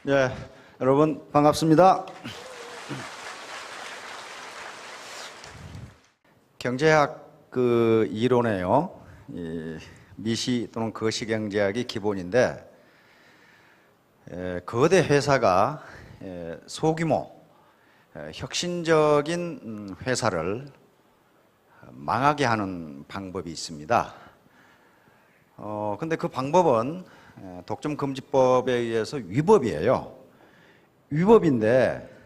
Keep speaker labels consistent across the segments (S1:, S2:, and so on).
S1: 네, 여러분 반갑습니다. 경제학 그 이론에요, 미시 또는 거시경제학이 기본인데, 거대 회사가 소규모 혁신적인 회사를 망하게 하는 방법이 있습니다. 근데 그 방법은 독점금지법에 의해서 위법이에요. 위법인데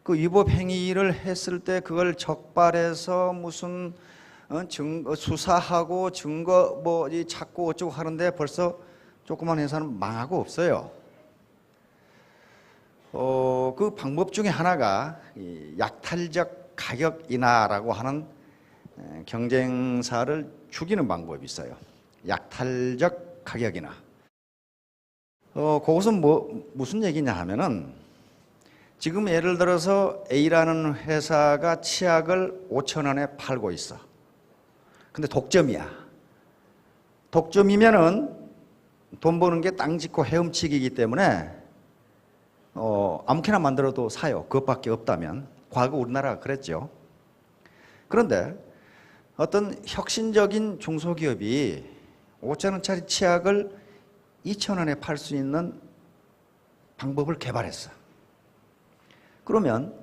S1: 그 위법 행위를 했을 때 그걸 적발해서 무슨 수사하고 증거 찾고 어쩌고 하는데 벌써 조그만 회사는 망하고 없어요. 그 방법 중에 하나가 이 약탈적 가격 인하라고 하는 경쟁사를 죽이는 방법이 있어요. 약탈적 가격 인하. 그것은 무슨 얘기냐 하면은, 지금 예를 들어서 A라는 회사가 치약을 5,000원에 팔고 있어. 근데 독점이야. 독점이면은 돈 버는 게 땅 짓고 헤엄치기이기 때문에 아무렇게나 만들어도 사요. 그것밖에 없다면. 과거 우리나라가 그랬죠. 그런데 어떤 혁신적인 중소기업이 5,000원짜리 치약을 2,000원에 팔 수 있는 방법을 개발했어. 그러면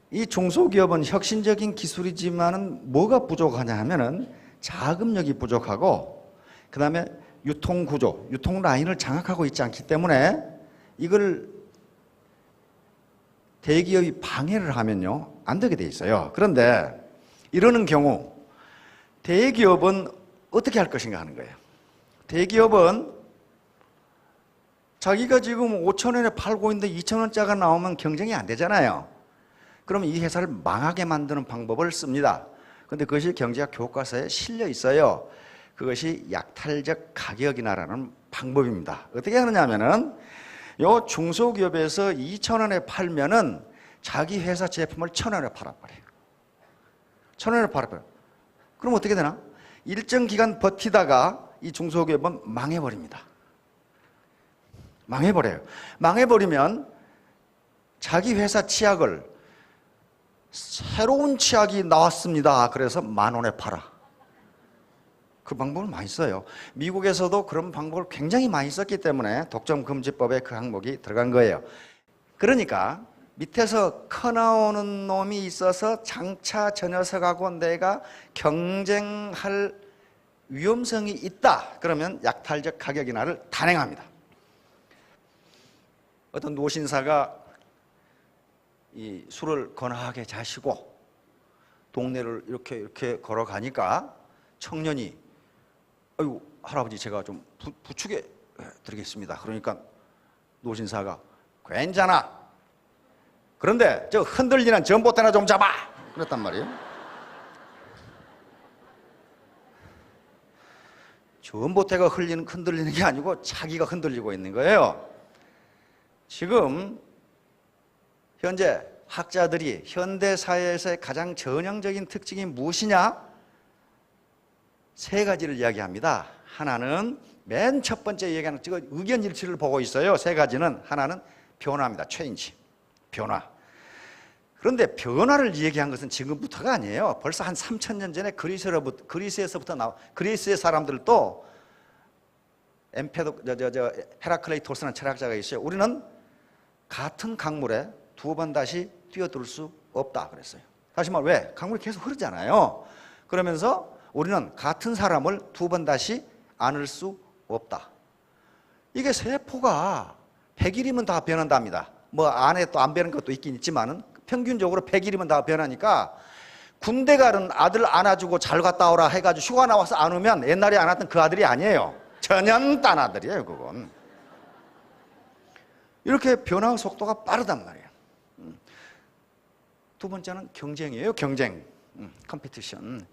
S1: 이 중소기업은 혁신적인 기술이지만은 뭐가 부족하냐 하면은 자금력이 부족하고, 그 다음에 유통구조, 유통 라인을 장악하고 있지 않기 때문에 이걸 대기업이 방해를 하면요 안 되게 돼 있어요. 그런데 이러는 경우 대기업은 어떻게 할 것인가 하는 거예요. 대기업은 자기가 지금 5,000원에 팔고 있는데 2,000원짜리가 나오면 경쟁이 안 되잖아요. 그러면 이 회사를 망하게 만드는 방법을 씁니다. 그런데 그것이 경제학 교과서에 실려 있어요. 그것이 약탈적 가격 인하라는 방법입니다. 어떻게 하느냐 하면은, 요 중소기업에서 2,000원에 팔면은 자기 회사 제품을 1,000원에 팔아버려요. 1,000원에 팔아버려요. 그럼 어떻게 되나? 일정 기간 버티다가 이 중소기업은 망해버립니다. 망해버려요. 망해버리면 자기 회사 치약을, 새로운 치약이 나왔습니다, 그래서 10,000원에 팔아. 그 방법을 많이 써요. 미국에서도 그런 방법을 굉장히 많이 썼기 때문에 독점금지법에 그 항목이 들어간 거예요. 그러니까 밑에서 커나오는 놈이 있어서 장차 저 녀석하고 내가 경쟁할 위험성이 있다, 그러면 약탈적 가격 인하를 단행합니다. 어떤 노신사가 이 술을 거나하게 자시고 동네를 이렇게 걸어가니까 청년이, 아이고 할아버지 제가 좀 부축해 드리겠습니다. 그러니까 노신사가, 괜찮아, 그런데 저 흔들리는 전봇대나 좀 잡아, 그랬단 말이에요. 전봇대가 흔들리는 게 아니고 자기가 흔들리고 있는 거예요. 지금 현재 학자들이 현대 사회에서의 가장 전형적인 특징이 무엇이냐? 3가지를 이야기합니다. 하나는 맨 첫 번째 얘기하는, 지금 의견 일치를 보고 있어요. 3가지는. 하나는 변화입니다. 체인지, 변화. 그런데 변화를 얘기한 것은 지금부터가 아니에요. 벌써 한 3,000년 전에 그리스에서부터 그리스의 사람들도, 헤라클레이토스라는 철학자가 있어요. 우리는 같은 강물에 2번 다시 뛰어들 수 없다 그랬어요. 다시 말해, 왜? 강물이 계속 흐르잖아요. 그러면서 우리는 같은 사람을 2번 다시 안을 수 없다. 이게 세포가 100일이면 다 변한답니다. 뭐 안에 또 안 변한 것도 있긴 있지만은 평균적으로 100일이면 다 변하니까, 군대 가는 아들 안아주고 잘 갔다 오라 해가지고 휴가 나와서 안 오면 옛날에 안 왔던 그 아들이 아니에요. 전혀 딴 아들이에요, 그건. 이렇게 변화 속도가 빠르단 말이에요. 2번째는 경쟁이에요. 경쟁, 컴피티션,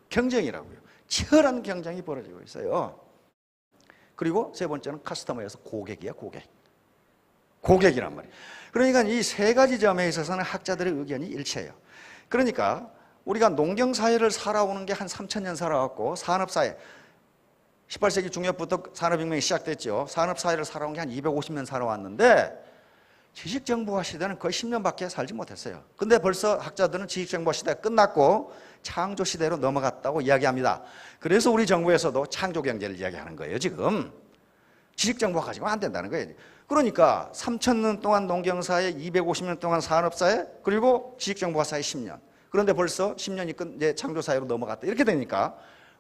S1: 경쟁이라고요. 치열한 경쟁이 벌어지고 있어요. 그리고 3번째는 커스터머에서 고객이야, 고객이란 말이에요. 그러니까 이 3가지 점에 있어서는 학자들의 의견이 일치해요. 그러니까 우리가 농경사회를 살아오는 게 한 3,000년 살아왔고, 산업사회, 18세기 중엽부터 산업혁명이 시작됐죠. 산업사회를 살아온 게 한 250년 살아왔는데 지식정보화 시대는 거의 10년밖에 살지 못했어요. 근데 벌써 학자들은 지식정보화 시대가 끝났고 창조시대로 넘어갔다고 이야기합니다. 그래서 우리 정부에서도 창조경제를 이야기하는 거예요. 지금 지식정보화 가지고 안 된다는 거예요. 그러니까 3,000년 동안 농경사회, 250년 동안 산업사회, 그리고 지식정보화 사회 10년. 그런데 벌써 10년이 이제 창조사회로 넘어갔다. 이렇게 되니까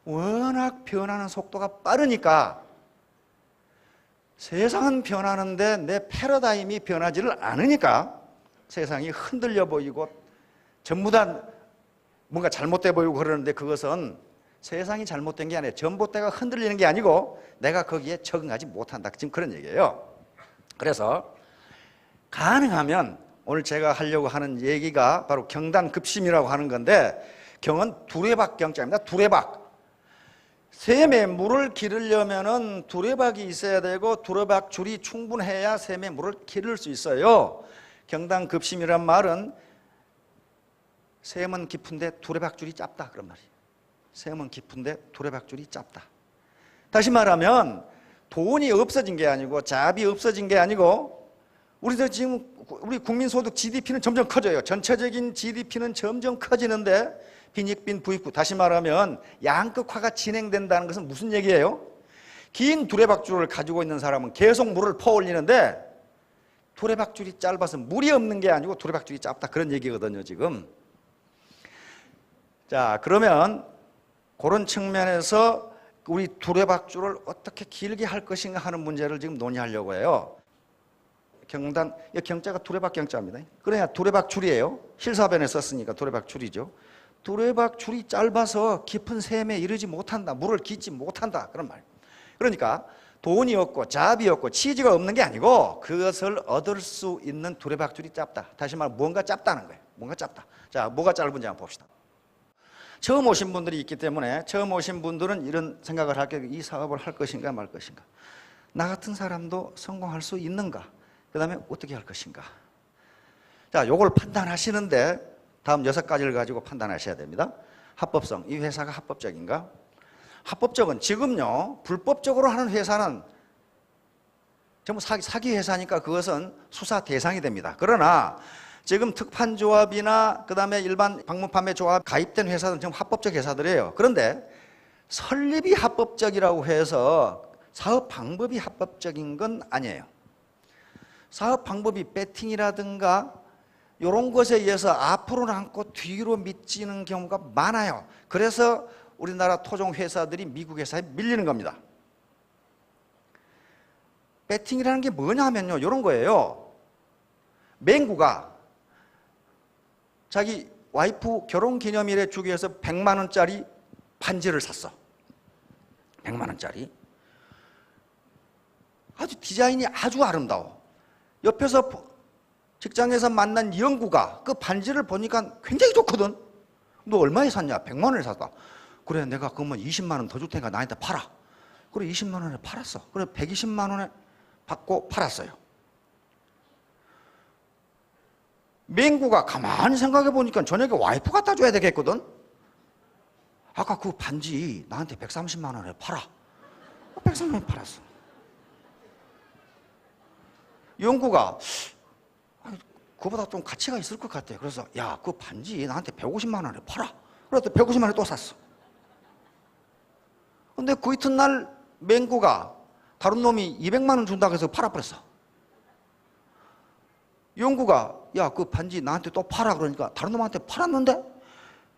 S1: 워낙 변하는 속도가 빠르니까 세상은 변하는데 내 패러다임이 변하지를 않으니까 세상이 흔들려 보이고 전부 다 뭔가 잘못돼 보이고 그러는데 그것은 세상이 잘못된 게 아니라 전봇대가 흔들리는 게 아니고 내가 거기에 적응하지 못한다. 지금 그런 얘기예요. 그래서 가능하면 오늘 제가 하려고 하는 얘기가 바로 경단급심이라고 하는 건데 경은 두레박 경자입니다. 두레박. 샘에 물을 기르려면은 두레박이 있어야 되고 두레박 줄이 충분해야 샘에 물을 기를 수 있어요. 경단급심이란 말은 샘은 깊은데 두레박 줄이 짧다 그런 말이에요. 샘은 깊은데 두레박 줄이 짧다. 다시 말하면 돈이 없어진 게 아니고 자비 없어진 게 아니고 우리도 지금 우리 국민소득 GDP는 점점 커져요. 전체적인 GDP는 점점 커지는데 빈익빈 부익부, 다시 말하면 양극화가 진행된다는 것은 무슨 얘기예요? 긴 두레박줄을 가지고 있는 사람은 계속 물을 퍼올리는데 두레박줄이 짧아서 물이 없는 게 아니고 두레박줄이 짧다 그런 얘기거든요 지금. 자, 그러면 그런 측면에서 우리 두레박줄을 어떻게 길게 할 것인가 하는 문제를 지금 논의하려고 해요. 경단, 경자가 두레박 경자입니다. 그러냐 두레박줄이에요. 실사변에 썼으니까 두레박줄이죠. 두레박줄이 짧아서 깊은 샘에 이르지 못한다. 물을 깃지 못한다. 그런 말. 그러니까 돈이 없고 자비 없고 치즈가 없는 게 아니고 그것을 얻을 수 있는 두레박줄이 짧다. 다시 말하면 뭔가 짧다는 거예요. 뭔가 짧다. 자, 뭐가 짧은지 한번 봅시다. 처음 오신 분들이 있기 때문에 처음 오신 분들은 이런 생각을 할게요. 이 사업을 할 것인가 말 것인가. 나 같은 사람도 성공할 수 있는가. 그 다음에 어떻게 할 것인가. 자, 요걸 판단하시는데 다음 6가지를 가지고 판단하셔야 됩니다. 합법성, 이 회사가 합법적인가? 합법적은 지금요 불법적으로 하는 회사는 전부 사기 회사니까 그것은 수사 대상이 됩니다. 그러나 지금 특판조합이나 그 다음에 일반 방문판매조합 가입된 회사는 지금 합법적 회사들이에요. 그런데 설립이 합법적이라고 해서 사업 방법이 합법적인 건 아니에요. 사업 방법이 배팅이라든가 이런 것에 의해서 앞으로 남고 뒤로 미치는 경우가 많아요. 그래서 우리나라 토종 회사들이 미국 회사에 밀리는 겁니다. 배팅이라는 게 뭐냐면요 이런 거예요. 맹구가 자기 와이프 결혼기념일에 주기 위해서 100만 원짜리 반지를 샀어. 100만 원짜리. 아주 디자인이 아주 아름다워. 옆에서 직장에서 만난 영구가 그 반지를 보니까 굉장히 좋거든. 너 얼마에 샀냐? 100만 원에 샀다. 그래 내가 그러면 20만 원 더 줄 테니까 나한테 팔아. 그래 20만 원에 팔았어. 그래 120만 원에 받고 팔았어요. 맹구가 가만히 생각해 보니까 저녁에 와이프 갖다 줘야 되겠거든. 아까 그 반지 나한테 130만 원에 팔아. 130만 원에 팔았어. 영구가 그보다 좀 가치가 있을 것 같아. 그래서 야, 그 반지 나한테 150만 원에 팔아. 그래서 150만 원에 또 샀어. 근데 그 이튿날 맹구가 다른 놈이 200만 원 준다고 해서 팔아버렸어. 영구가 야, 그 반지 나한테 또 팔아. 그러니까 다른 놈한테 팔았는데?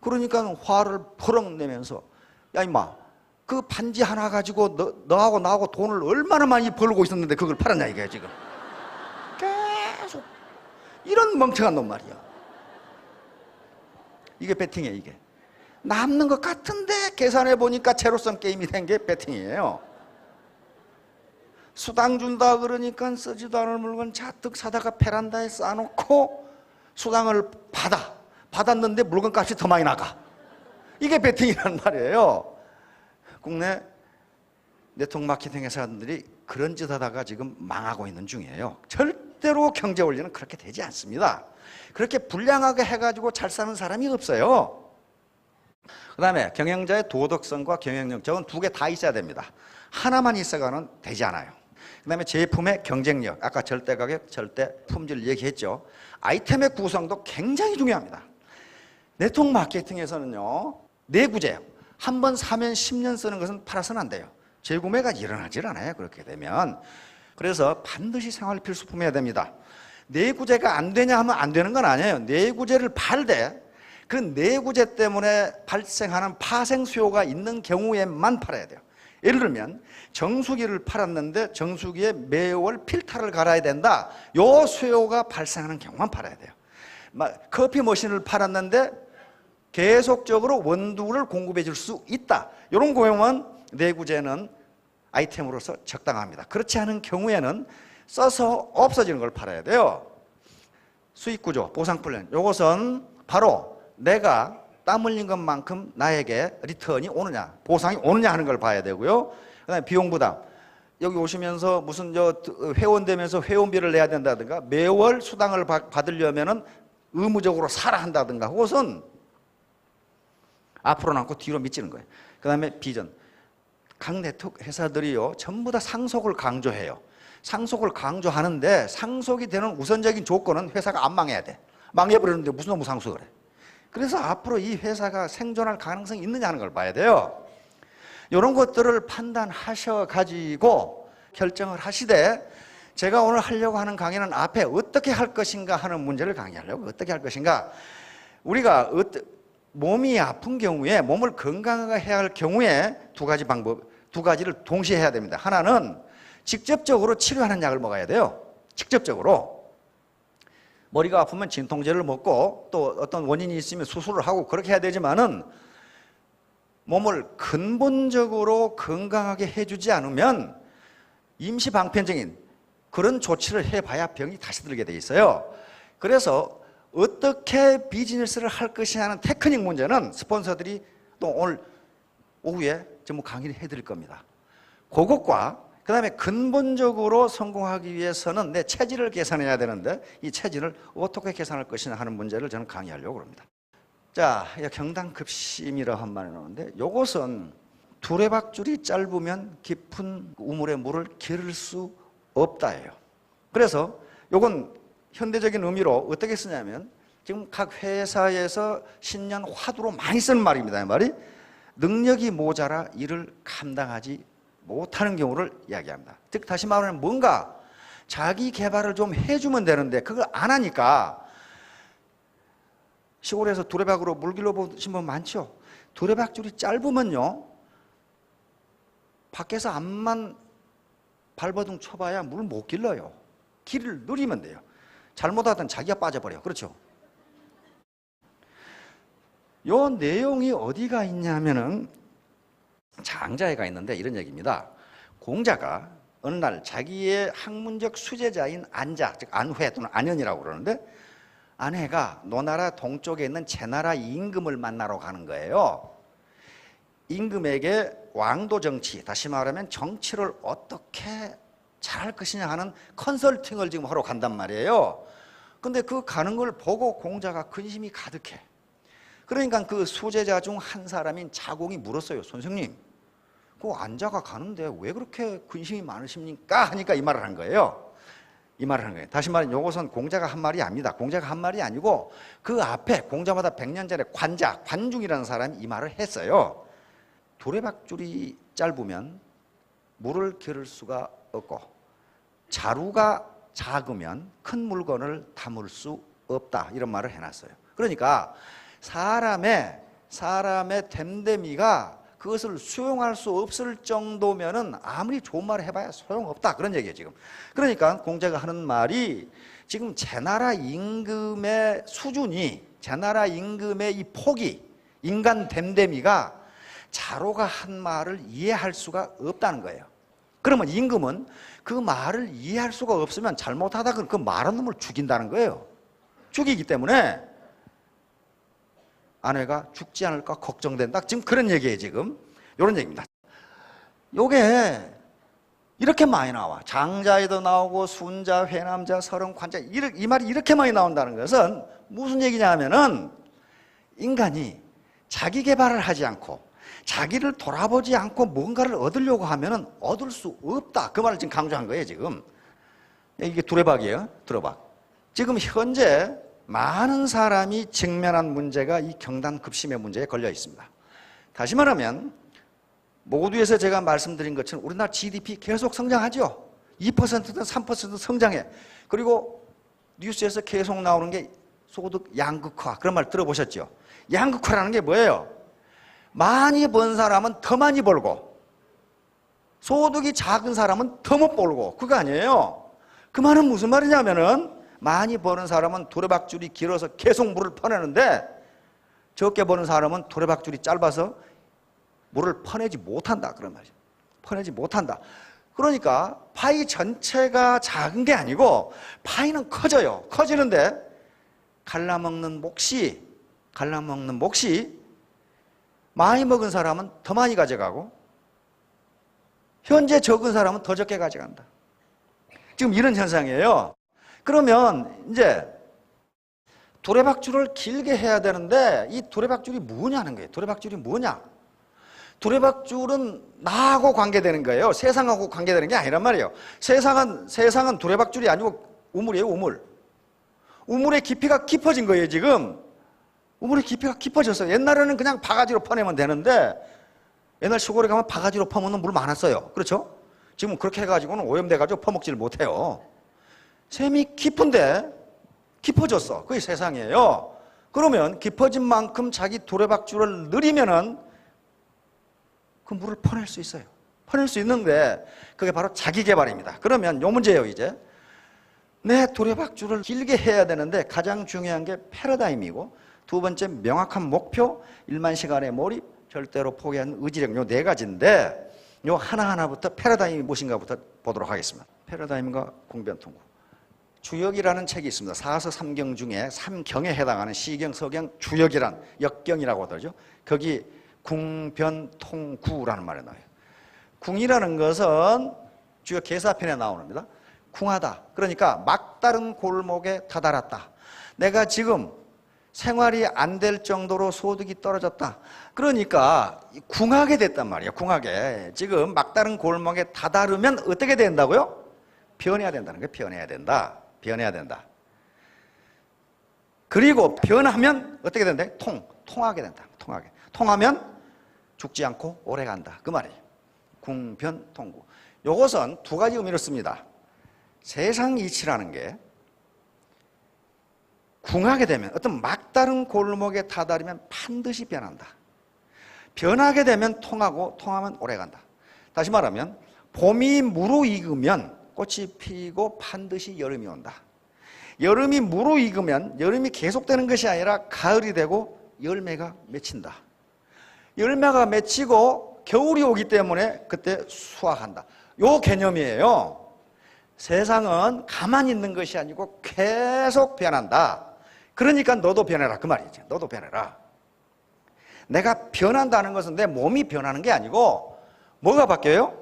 S1: 그러니까 화를 퍼럭 내면서 야 임마, 그 반지 하나 가지고 너하고 나하고 돈을 얼마나 많이 벌고 있었는데 그걸 팔았냐 이게 지금. 계속 이런 멍청한 놈 말이야. 이게 배팅이에요. 이게 남는 것 같은데 계산해 보니까 제로섬 게임이 된 게 배팅이에요. 수당 준다 그러니까 쓰지도 않을 물건 잔뜩 사다가 베란다에 쌓아놓고 수당을 받았는데 물건값이 더 많이 나가. 이게 배팅이란 말이에요. 국내 네트워크 마케팅 회사들이 그런 짓 하다가 지금 망하고 있는 중이에요. 절대로 경제 원리는 그렇게 되지 않습니다. 그렇게 불량하게 해가지고 잘 사는 사람이 없어요. 그 다음에 경영자의 도덕성과 경영력, 저건 두 개 다 있어야 됩니다. 하나만 있어가는 되지 않아요. 그 다음에 제품의 경쟁력, 아까 절대 가격, 절대 품질 얘기했죠. 아이템의 구성도 굉장히 중요합니다. 네트워크 마케팅에서는요, 내구재, 한 번 사면 10년 쓰는 것은 팔아서는 안 돼요. 재구매가 일어나질 않아요, 그렇게 되면. 그래서 반드시 생활 필수품이어야 됩니다. 내구재가 안 되냐 하면 안 되는 건 아니에요. 내구재를 팔 때 그 내구재 때문에 발생하는 파생 수요가 있는 경우에만 팔아야 돼요. 예를 들면 정수기를 팔았는데 정수기에 매월 필터를 갈아야 된다. 요 수요가 발생하는 경우만 팔아야 돼요. 커피 머신을 팔았는데 계속적으로 원두를 공급해 줄 수 있다. 이런 경우는 내구재는 아이템으로서 적당합니다. 그렇지 않은 경우에는 써서 없어지는 걸 팔아야 돼요. 수익구조, 보상플랜, 이것은 바로 내가 땀 흘린 것만큼 나에게 리턴이 오느냐, 보상이 오느냐 하는 걸 봐야 되고요. 그 다음에 비용부담, 여기 오시면서 무슨 회원 되면서 회원비를 내야 된다든가 매월 수당을 받으려면은 의무적으로 사라 한다든가, 그것은 앞으로 남고 뒤로 미치는 거예요. 그 다음에 비전, 각 네트워크 회사들이요 전부 다 상속을 강조해요. 상속을 강조하는데 상속이 되는 우선적인 조건은 회사가 안 망해야 돼. 망해버리는데 무슨 놈의 상속을 해. 그래서 앞으로 이 회사가 생존할 가능성이 있느냐 하는 걸 봐야 돼요. 이런 것들을 판단하셔가지고 결정을 하시되, 제가 오늘 하려고 하는 강의는 앞에 어떻게 할 것인가 하는 문제를 강의하려고. 어떻게 할 것인가, 우리가 몸이 아픈 경우에, 몸을 건강하게 해야 할 경우에 두 가지를 동시에 해야 됩니다. 하나는 직접적으로 치료하는 약을 먹어야 돼요. 직접적으로. 머리가 아프면 진통제를 먹고 또 어떤 원인이 있으면 수술을 하고 그렇게 해야 되지만은 몸을 근본적으로 건강하게 해주지 않으면 임시방편적인 그런 조치를 해봐야 병이 다시 들게 돼 있어요. 그래서 어떻게 비즈니스를 할 것이냐 하는 테크닉 문제는 스폰서들이 또 오늘 오후에 전부 강의를 해드릴 겁니다. 그것과 그 다음에 근본적으로 성공하기 위해서는 내 체질을 개선해야 되는데 이 체질을 어떻게 개선할 것이냐 하는 문제를 저는 강의하려고 합니다. 자, 경당급심이라고 한 말이 나오는데, 이것은 두레박줄이 짧으면 깊은 우물에 물을 기를 수 없다예요. 그래서 이건 현대적인 의미로 어떻게 쓰냐면, 지금 각 회사에서 신년 화두로 많이 쓰는 말입니다. 이 말이 능력이 모자라 일을 감당하지 못하는 경우를 이야기합니다. 즉 다시 말하면 뭔가 자기 개발을 좀 해주면 되는데 그걸 안 하니까, 시골에서 두레박으로 물 길러보신 분 많죠? 두레박줄이 짧으면요, 밖에서 암만 발버둥 쳐봐야 물 못 길러요. 길을 누리면 돼요. 잘못하든 자기가 빠져버려요. 그렇죠? 요 내용이 어디가 있냐면은 장자에가 있는데 이런 얘기입니다. 공자가 어느 날 자기의 학문적 수제자인 안자, 즉 안회 또는 안현이라고 그러는데, 안회가 노나라 동쪽에 있는 제나라 임금을 만나러 가는 거예요. 임금에게 왕도 정치, 다시 말하면 정치를 어떻게 잘할 것이냐 하는 컨설팅을 지금 하러 간단 말이에요. 근데 그 가는 걸 보고 공자가 근심이 가득해. 그러니까 그 수제자 중 한 사람인 자공이 물었어요. 선생님, 그 안자가 가는데 왜 그렇게 근심이 많으십니까? 하니까 이 말을 한 거예요. 이 말을 한 거예요. 다시 말하면 이것은 공자가 한 말이 아닙니다. 공자가 한 말이 아니고 그 앞에 공자보다 100년 전에 관중이라는 사람이 이 말을 했어요. 두레박줄이 짧으면 물을 기를 수가 없고 자루가 작으면 큰 물건을 담을 수 없다, 이런 말을 해놨어요. 그러니까 사람의 됨됨이가 그것을 수용할 수 없을 정도면은 아무리 좋은 말을 해봐야 소용없다, 그런 얘기예요 지금. 그러니까 공자가 하는 말이, 지금 제나라 임금의 수준이, 제나라 임금의 이 폭이, 인간 됨됨이가 자로가 한 말을 이해할 수가 없다는 거예요. 그러면 임금은 그 말을 이해할 수가 없으면 잘못하다 그 말한 놈을 죽인다는 거예요. 죽이기 때문에 아내가 죽지 않을까 걱정된다, 지금 그런 얘기예요. 지금 이런 얘기입니다. 요게 이렇게 많이 나와. 장자에도 나오고 순자, 회남자, 서른, 관자, 이 말이 이렇게 많이 나온다는 것은 무슨 얘기냐 하면은 인간이 자기 개발을 하지 않고 자기를 돌아보지 않고 뭔가를 얻으려고 하면은 얻을 수 없다. 그 말을 지금 강조한 거예요, 지금. 이게 두레박이에요, 두레박. 지금 현재 많은 사람이 직면한 문제가 이 경단급심의 문제에 걸려 있습니다. 다시 말하면 모두에서 제가 말씀드린 것처럼 우리나라 GDP 계속 성장하죠. 2%든 3% 성장해. 그리고 뉴스에서 계속 나오는 게 소득 양극화, 그런 말 들어보셨죠? 양극화라는 게 뭐예요? 많이 번 사람은 더 많이 벌고 소득이 작은 사람은 더 못 벌고, 그거 아니에요. 그 말은 무슨 말이냐면은 많이 버는 사람은 두레박줄이 길어서 계속 물을 퍼내는데 적게 버는 사람은 두레박줄이 짧아서 물을 퍼내지 못한다, 그런 말이죠. 퍼내지 못한다. 그러니까 파이 전체가 작은 게 아니고 파이는 커져요. 커지는데 갈라먹는 몫이 많이 먹은 사람은 더 많이 가져가고 현재 적은 사람은 더 적게 가져간다. 지금 이런 현상이에요. 그러면 이제 두레박줄을 길게 해야 되는데 이 두레박줄이 뭐냐는 거예요. 두레박줄이 뭐냐? 두레박줄은 나하고 관계되는 거예요. 세상하고 관계되는 게 아니란 말이에요. 세상은 두레박줄이 아니고 우물이에요, 우물. 우물의 깊이가 깊어진 거예요, 지금. 우물의 깊이가 깊어졌어요. 옛날에는 그냥 바가지로 퍼내면 되는데 옛날 시골에 가면 바가지로 퍼면 물 많았어요. 그렇죠? 지금 그렇게 해가지고는 오염돼가지고 퍼먹지를 못해요. 샘이 깊은데 깊어졌어. 그게 세상이에요. 그러면 깊어진 만큼 자기 두레박줄을 늘리면은 그 물을 퍼낼 수 있어요. 퍼낼 수 있는데 그게 바로 자기 개발입니다. 그러면 요 문제예요, 이제. 내 두레박줄을 길게 해야 되는데 가장 중요한 게 패러다임이고 두 번째 명확한 목표, 1만 시간의 몰입, 절대로 포기하는 의지력, 요 네 가지인데 요 하나하나부터 패러다임이 무엇인가부터 보도록 하겠습니다. 패러다임과 궁변통구. 주역이라는 책이 있습니다. 사서 삼경 중에 삼경에 해당하는 시경, 서경, 주역이란 역경이라고 하더죠. 거기 궁변통구라는 말이 나와요. 궁이라는 것은 주역 계사편에 나오는니다. 궁하다. 그러니까 막다른 골목에 다다랐다. 내가 지금 생활이 안 될 정도로 소득이 떨어졌다. 그러니까 궁하게 됐단 말이에요. 궁하게. 지금 막다른 골목에 다다르면 어떻게 된다고요? 변해야 된다는 거예요. 변해야 된다. 변해야 된다. 그리고 변하면 어떻게 된다? 통하게 된다. 통하게. 통하면 죽지 않고 오래 간다. 그 말이에요. 궁변통구. 요것은 두 가지 의미를 씁니다. 세상 이치라는 게 궁하게 되면 어떤 막다른 골목에 다다르면 반드시 변한다. 변하게 되면 통하고 통하면 오래 간다. 다시 말하면 봄이 무르익으면 꽃이 피고 반드시 여름이 온다. 여름이 무르익으면 여름이 계속되는 것이 아니라 가을이 되고 열매가 맺힌다. 열매가 맺히고 겨울이 오기 때문에 그때 수확한다. 요 개념이에요. 세상은 가만히 있는 것이 아니고 계속 변한다. 그러니까 너도 변해라, 그 말이지. 너도 변해라. 내가 변한다는 것은 내 몸이 변하는 게 아니고 뭐가 바뀌어요?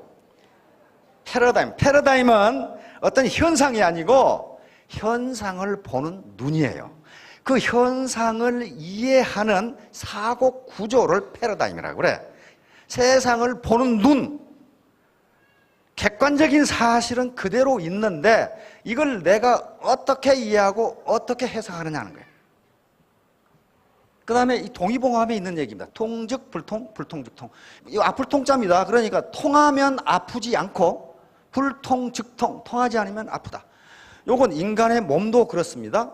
S1: 패러다임. 패러다임은 어떤 현상이 아니고 현상을 보는 눈이에요. 그 현상을 이해하는 사고 구조를 패러다임이라고 그래. 세상을 보는 눈. 객관적인 사실은 그대로 있는데 이걸 내가 어떻게 이해하고 어떻게 해석하느냐는 거예요. 그 다음에 이 동의봉합에 있는 얘기입니다. 통즉 불통, 불통 즉 통. 이거 앞불통자입니다. 그러니까 통하면 아프지 않고 불통 즉 통, 통하지 않으면 아프다. 요건 인간의 몸도 그렇습니다.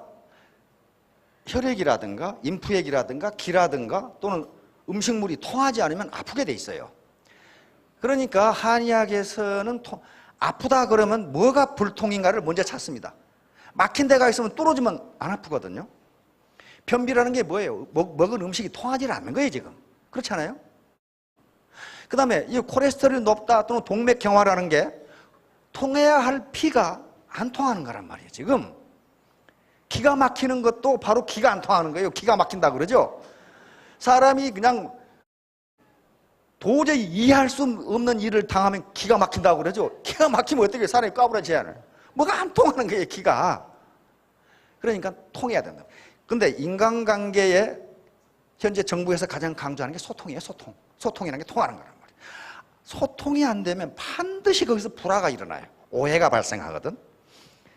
S1: 혈액이라든가 인프액이라든가 기라든가 또는 음식물이 통하지 않으면 아프게 돼 있어요. 그러니까 한의학에서는 아프다 그러면 뭐가 불통인가를 먼저 찾습니다. 막힌 데가 있으면 뚫어지면 안 아프거든요. 변비라는 게 뭐예요? 먹은 음식이 통하지 않는 거예요, 지금. 그렇지 않아요? 그 다음에 이 콜레스테롤이 높다 또는 동맥경화라는 게 통해야 할 피가 안 통하는 거란 말이에요, 지금. 기가 막히는 것도 바로 기가 안 통하는 거예요. 기가 막힌다 그러죠? 사람이 그냥 도저히 이해할 수 없는 일을 당하면 기가 막힌다고 그러죠? 기가 막히면 어떻게 사람이 까부러지지 않아요? 뭐가 안 통하는 거예요, 기가. 그러니까 통해야 된다. 근데 인간관계에 현재 정부에서 가장 강조하는 게 소통이에요. 소통. 소통이라는 게 통하는 거란 말이에요. 소통이 안 되면 반드시 거기서 불화가 일어나요. 오해가 발생하거든.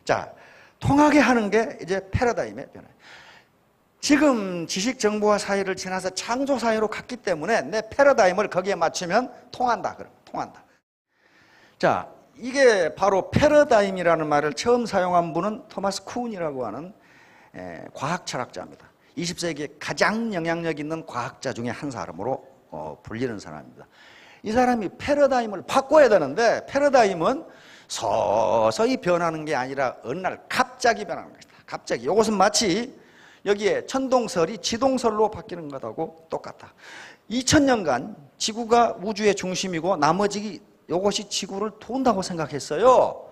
S1: 자, 통하게 하는 게 이제 패러다임의 변화예요. 지금 지식 정보화 사회를 지나서 창조 사회로 갔기 때문에 내 패러다임을 거기에 맞추면 통한다. 그럼 통한다. 자, 이게 바로 패러다임이라는 말을 처음 사용한 분은 토마스 쿤이라고 하는 과학 철학자입니다. 20세기에 가장 영향력 있는 과학자 중에 한 사람으로 불리는 사람입니다. 이 사람이 패러다임을 바꿔야 되는데 패러다임은 서서히 변하는 게 아니라 어느 날 갑자기 변하는 것이다. 갑자기. 이것은 마치 여기에 천동설이 지동설로 바뀌는 것하고 똑같다. 2000년간 지구가 우주의 중심이고 나머지 이것이 지구를 돈다고 생각했어요.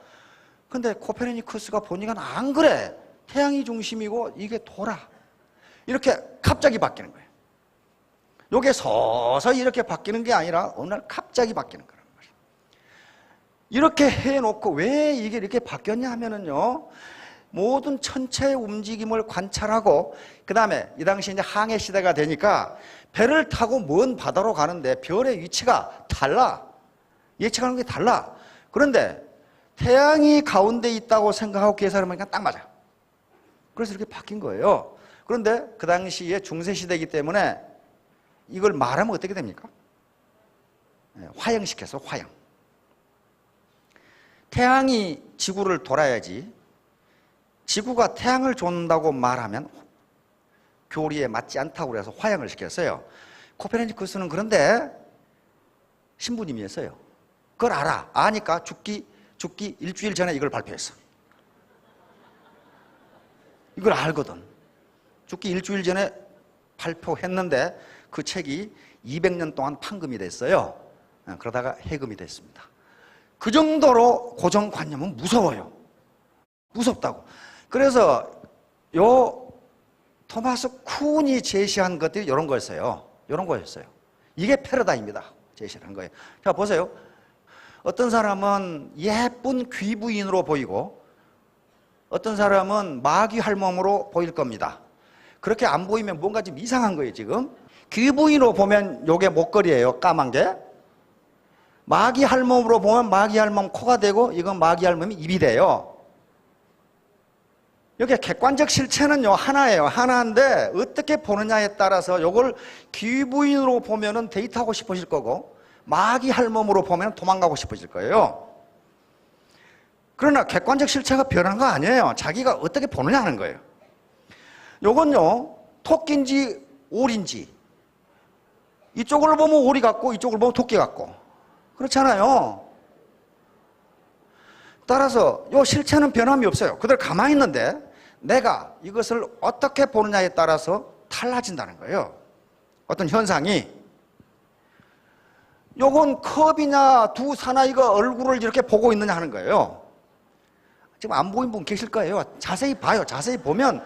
S1: 근데 코페르니쿠스가 보니까 안 그래. 태양이 중심이고 이게 돌아. 이렇게 갑자기 바뀌는 거예요. 이게 서서히 이렇게 바뀌는 게 아니라 어느 날 갑자기 바뀌는 거란 말이에요. 이렇게 해놓고 왜 이게 이렇게 바뀌었냐 하면은요, 모든 천체의 움직임을 관찰하고, 그 다음에 이 당시 이제 항해 시대가 되니까 배를 타고 먼 바다로 가는데 별의 위치가 달라. 예측하는 게 달라. 그런데 태양이 가운데 있다고 생각하고 계산을 하니까 딱 맞아. 그래서 이렇게 바뀐 거예요. 그런데 그 당시에 중세시대이기 때문에 이걸 말하면 어떻게 됩니까? 화형시켜서 화형. 태양이 지구를 돌아야지 지구가 태양을 좇는다고 말하면 교리에 맞지 않다고 그래서 화형을 시켰어요. 코페르니쿠스는 그런데 신부님이었어요. 그걸 알아. 아니까 죽기 일주일 전에 이걸 발표했어. 이걸 알거든. 죽기 일주일 전에 발표했는데 그 책이 200년 동안 판금이 됐어요. 그러다가 해금이 됐습니다. 그 정도로 고정관념은 무서워요. 무섭다고. 그래서 요 토마스 쿤이 제시한 것들이 이런 거였어요. 이런 거였어요. 이게 패러다임이다. 제시한 거예요. 자, 보세요. 어떤 사람은 예쁜 귀부인으로 보이고 어떤 사람은 마귀 할멈으로 보일 겁니다. 그렇게 안 보이면 뭔가 좀 이상한 거예요, 지금. 귀부인으로 보면 요게 목걸이에요, 까만 게. 마귀 할멈으로 보면 마귀 할멈 코가 되고 이건 마귀 할멈이 입이 돼요. 여기 객관적 실체는요, 하나예요. 하나인데 어떻게 보느냐에 따라서 요걸 귀부인으로 보면은 데이트하고 싶으실 거고 마귀 할멈으로 보면 도망가고 싶으실 거예요. 그러나 객관적 실체가 변한 거 아니에요. 자기가 어떻게 보느냐 하는 거예요. 요건요, 토끼인지 오리인지 이쪽을 보면 오리 같고 이쪽을 보면 토끼 같고 그렇잖아요. 따라서 요 실체는 변함이 없어요. 그대로 가만히 있는데 내가 이것을 어떻게 보느냐에 따라서 달라진다는 거예요. 어떤 현상이. 요건 컵이냐 두 사나이가 얼굴을 이렇게 보고 있느냐 하는 거예요. 지금 안 보인 분 계실 거예요. 자세히 봐요. 자세히 보면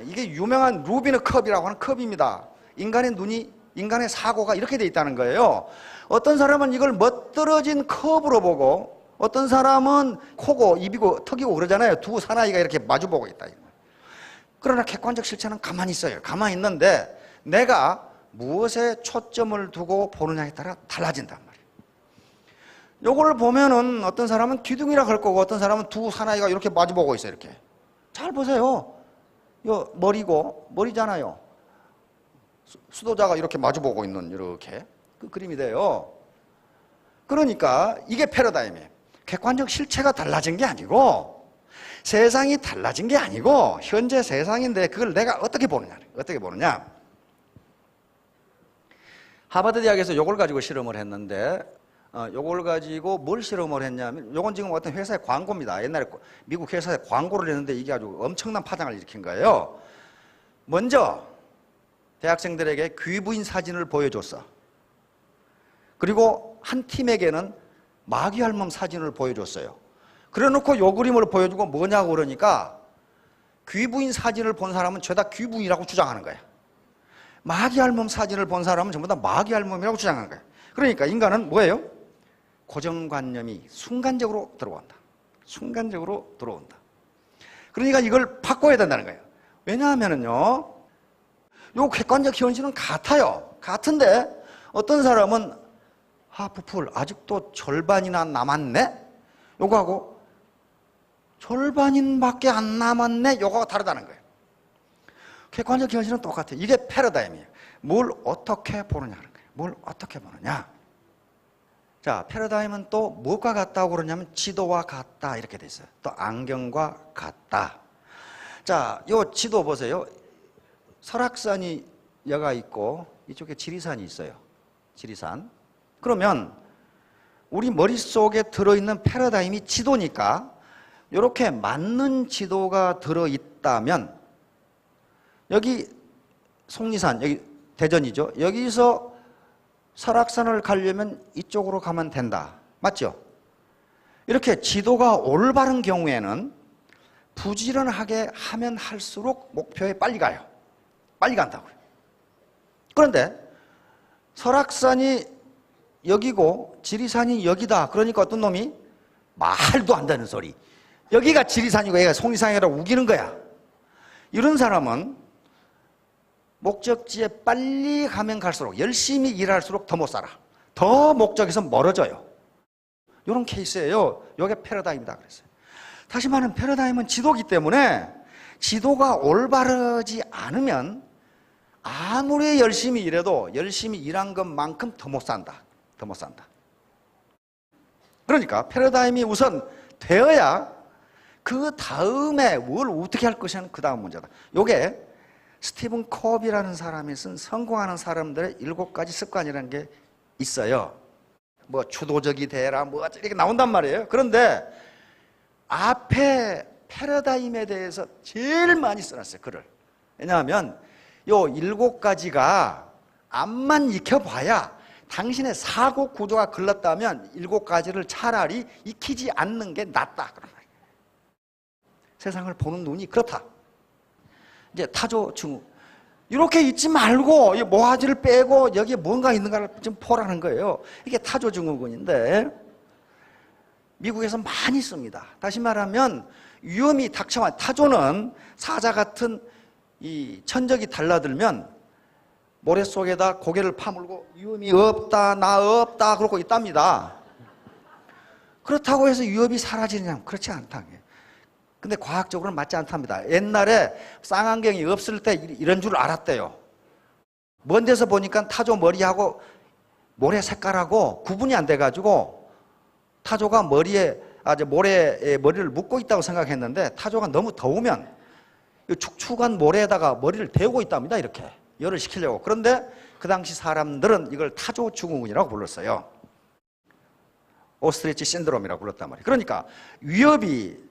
S1: 이게 유명한 루비느 컵이라고 하는 컵입니다. 인간의 눈이, 인간의 사고가 이렇게 돼 있다는 거예요. 어떤 사람은 이걸 멋들어진 컵으로 보고 어떤 사람은 코고 입이고 턱이고 그러잖아요. 두 사나이가 이렇게 마주보고 있다. 그러나 객관적 실체는 가만히 있어요. 가만히 있는데 내가 무엇에 초점을 두고 보느냐에 따라 달라진단 말이에요. 요걸 보면은 어떤 사람은 기둥이라 할 거고 어떤 사람은 두 사나이가 이렇게 마주보고 있어요. 이렇게. 잘 보세요. 요 머리잖아요. 수도자가 이렇게 마주보고 있는 이렇게 그 그림이 돼요. 그러니까 이게 패러다임이에요. 객관적 실체가 달라진 게 아니고 세상이 달라진 게 아니고 현재 세상인데 그걸 내가 어떻게 보느냐. 어떻게 보느냐. 하버드 대학에서 요걸 가지고 실험을 했는데 요걸 가지고 뭘 실험을 했냐면 요건 지금 어떤 회사의 광고입니다. 옛날에 미국 회사에 광고를 했는데 이게 아주 엄청난 파장을 일으킨 거예요. 먼저 대학생들에게 귀부인 사진을 보여줬어. 그리고 한 팀에게는 마귀 할멈 사진을 보여줬어요. 그래놓고 요 그림을 보여주고 뭐냐고 그러니까 귀부인 사진을 본 사람은 죄다 귀부인이라고 주장하는 거야. 마귀 할멈 사진을 본 사람은 전부 다 마귀 할멈이라고 주장하는 거야. 그러니까 인간은 뭐예요? 고정관념이 순간적으로 들어온다. 순간적으로 들어온다. 그러니까 이걸 바꿔야 된다는 거예요. 왜냐하면요, 요 객관적 현실은 같아요. 같은데 어떤 사람은 부풀 아직도 절반이나 남았네? 요거하고 절반인밖에 안 남았네? 요거가 다르다는 거예요. 객관적 현실은 똑같아요. 이게 패러다임이에요. 뭘 어떻게 보느냐는 거예요. 뭘 어떻게 보느냐. 자, 패러다임은 또 무엇과 같다고 그러냐면 지도와 같다 이렇게 돼 있어요. 또 안경과 같다. 자, 요 지도 보세요. 설악산이 여가 있고 이쪽에 지리산이 있어요. 지리산. 그러면 우리 머릿속에 들어있는 패러다임이 지도니까 이렇게 맞는 지도가 들어있다면 여기 속리산, 여기 대전이죠. 여기서 설악산을 가려면 이쪽으로 가면 된다. 맞죠? 이렇게 지도가 올바른 경우에는 부지런하게 하면 할수록 목표에 빨리 가요. 빨리 간다고요. 그런데 설악산이 여기고 지리산이 여기다. 그러니까 어떤 놈이 말도 안 되는 소리. 여기가 지리산이고 여기가 속리산이라고 우기는 거야. 이런 사람은 목적지에 빨리 가면 갈수록 열심히 일할수록 더 못 살아. 더 목적에서 멀어져요. 이런 케이스예요. 이게 패러다임이다 그랬어요. 다시 말하면 패러다임은 지도기 때문에 지도가 올바르지 않으면 아무리 열심히 일해도 열심히 일한 것만큼 더 못 산다. 더 못 산다. 그러니까 패러다임이 우선 되어야 그 다음에 뭘 어떻게 할 것이냐는 그 다음 문제다. 이게 스티븐 컵이라는 사람이 쓴 성공하는 사람들의 7가지 습관이라는 게 있어요. 뭐 주도적이 되라 뭐 이렇게 나온단 말이에요. 그런데 앞에 패러다임에 대해서 제일 많이 써놨어요. 글을. 왜냐하면 요 7가지가 앞만 익혀봐야 당신의 사고 구조가 걸렸다면 7가지를 차라리 익히지 않는 게 낫다. 그런 말이에요. 세상을 보는 눈이 그렇다. 이제 타조 증후. 이렇게 있지 말고 이 모아지를 빼고 여기에 뭔가 있는가를 좀 보라는 거예요. 이게 타조 증후군인데 미국에서 많이 씁니다. 다시 말하면 위험이 닥쳐와 타조는 사자 같은 이 천적이 달라들면 모래 속에다 고개를 파물고 위험이 없다, 나 없다 그러고 있답니다. 그렇다고 해서 위험이 사라지느냐? 그렇지 않다. 근데 과학적으로는 맞지 않답니다. 옛날에 쌍안경이 없을 때 이런 줄 알았대요. 먼 데서 보니까 타조 머리하고 모래 색깔하고 구분이 안 돼가지고 타조가 모래에 머리를 묶고 있다고 생각했는데 타조가 너무 더우면 축축한 모래에다가 머리를 대고 있답니다. 이렇게 열을 식히려고. 그런데 그 당시 사람들은 이걸 타조 증후군이라고 불렀어요. 오스트리치 신드롬이라고 불렀단 말이에요. 그러니까 위협이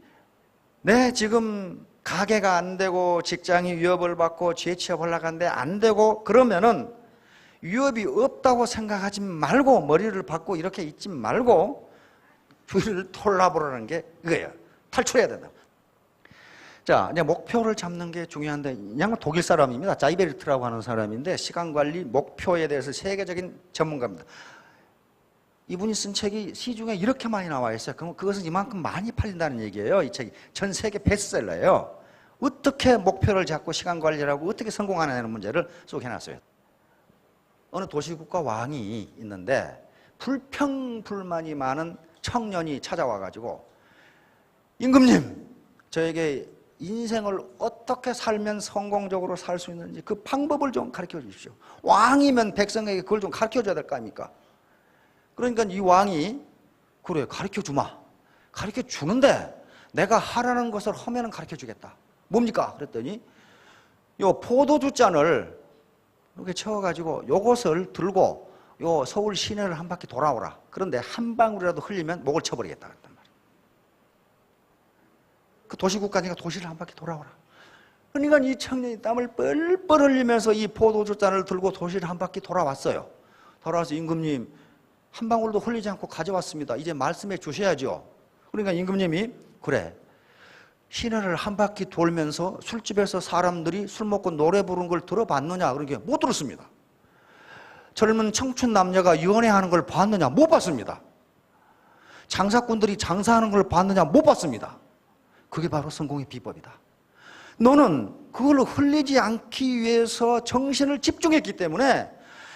S1: 지금 가게가 안 되고 직장이 위협을 받고 재취업하려고 하는데 안 되고 그러면은 위협이 없다고 생각하지 말고 머리를 박고 이렇게 있지 말고 주위를 돌아보라는 게 이거예요. 탈출해야 된다. 자, 이제 목표를 잡는 게 중요한데 이 양은 독일 사람입니다. 자이베르트라고 하는 사람인데 시간관리 목표에 대해서 세계적인 전문가입니다. 이분이 쓴 책이 시중에 이렇게 많이 나와 있어요. 그럼 그것은 이만큼 많이 팔린다는 얘기예요. 이 책이 전 세계 베스트셀러예요. 어떻게 목표를 잡고 시간 관리를 하고 어떻게 성공하느냐는 문제를 쏙 해놨어요. 어느 도시국가 왕이 있는데 불평불만이 많은 청년이 찾아와가지고 임금님, 저에게 인생을 어떻게 살면 성공적으로 살 수 있는지 그 방법을 좀 가르쳐 주십시오. 왕이면 백성에게 그걸 좀 가르쳐 줘야 될 거 아닙니까? 그러니까 이 왕이 그래 가르쳐 주마. 가르쳐 주는데 내가 하라는 것을 하면 가르쳐 주겠다. 뭡니까? 그랬더니 요 포도주 잔을 이렇게 채워가지고 요것을 들고 요 서울 시내를 한 바퀴 돌아오라. 그런데 한 방울이라도 흘리면 목을 쳐버리겠다. 그랬단 말이에요. 그 도시국가니까 도시를 한 바퀴 돌아오라. 그러니까 이 청년이 땀을 뻘뻘 흘리면서 이 포도주 잔을 들고 도시를 한 바퀴 돌아왔어요. 돌아와서 임금님 한 방울도 흘리지 않고 가져왔습니다. 이제 말씀해 주셔야죠. 그러니까 임금님이 그래 시내를 한 바퀴 돌면서 술집에서 사람들이 술 먹고 노래 부르는 걸 들어봤느냐? 그러니까 못 들었습니다. 젊은 청춘 남녀가 연애하는 걸 봤느냐? 못 봤습니다. 장사꾼들이 장사하는 걸 봤느냐? 못 봤습니다. 그게 바로 성공의 비법이다. 너는 그걸 흘리지 않기 위해서 정신을 집중했기 때문에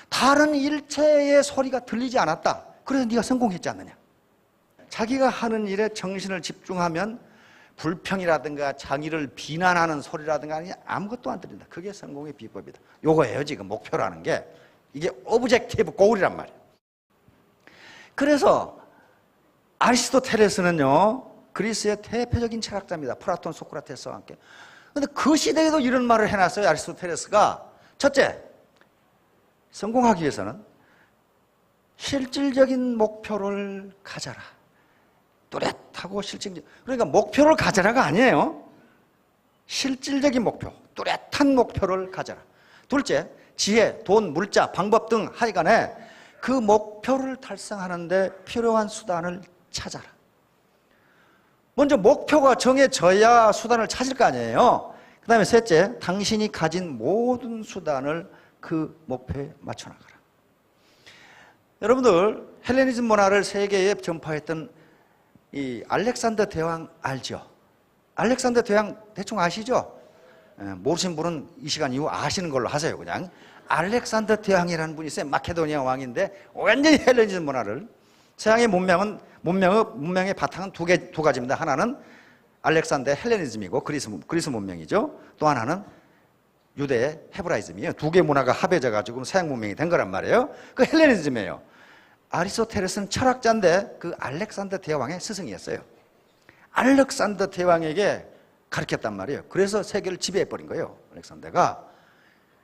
S1: 다른 일체의 소리가 들리지 않았다. 그래서 네가 성공했지 않느냐. 자기가 하는 일에 정신을 집중하면 불평이라든가 자기를 비난하는 소리라든가 아무것도 안 들린다. 그게 성공의 비법이다. 요거예요 지금 목표라는 게. 이게 오브젝티브 고울이란 말이에요. 그래서 아리스토텔레스는요 그리스의 대표적인 철학자입니다. 플라톤, 소크라테스와 함께. 그런데 그 시대에도 이런 말을 해놨어요. 아리스토텔레스가. 첫째, 성공하기 위해서는 실질적인 목표를 가져라. 뚜렷하고 실질적. 그러니까 목표를 가져라가 아니에요. 실질적인 목표, 뚜렷한 목표를 가져라. 둘째, 지혜, 돈, 물자, 방법 등 하여간에 그 목표를 달성하는데 필요한 수단을 찾아라. 먼저 목표가 정해져야 수단을 찾을 거 아니에요. 그 다음에 셋째, 당신이 가진 모든 수단을 그 목표에 맞춰나가라. 여러분들 헬레니즘 문화를 세계에 전파했던 이 알렉산더 대왕 알죠? 알렉산더 대왕 대충 아시죠? 모르신 분은 이 시간 이후 아시는 걸로 하세요. 그냥 알렉산더 대왕이라는 분이 있어요. 마케도니아 왕인데 완전히 헬레니즘 문화를. 서양의 문명의 바탕은 두 가지입니다. 하나는 알렉산더의 헬레니즘이고 그리스 문명이죠. 또 하나는 유대의 헤브라이즘이에요. 두 개 문화가 합해져 가지고 서양 문명이 된 거란 말이에요. 그 헬레니즘이에요. 아리스토텔레스는 철학자인데 그 알렉산더 대왕의 스승이었어요. 알렉산더 대왕에게 가르쳤단 말이에요. 그래서 세계를 지배해버린 거예요. 알렉산더가.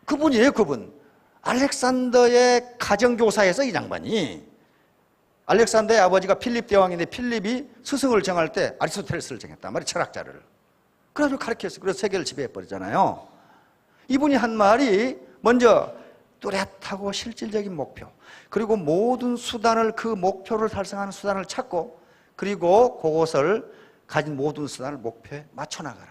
S1: 그분이에요. 그분. 알렉산더의 가정교사에서 이 양반이. 알렉산더의 아버지가 필립 대왕인데 필립이 스승을 정할 때 아리스토텔레스를 정했단 말이에요. 철학자를. 그래서 가르쳤어요. 그래서 세계를 지배해버리잖아요. 이분이 한 말이 먼저 뚜렷하고 실질적인 목표, 그리고 모든 수단을, 그 목표를 달성하는 수단을 찾고, 그리고 그것을 가진 모든 수단을 목표에 맞춰나가라.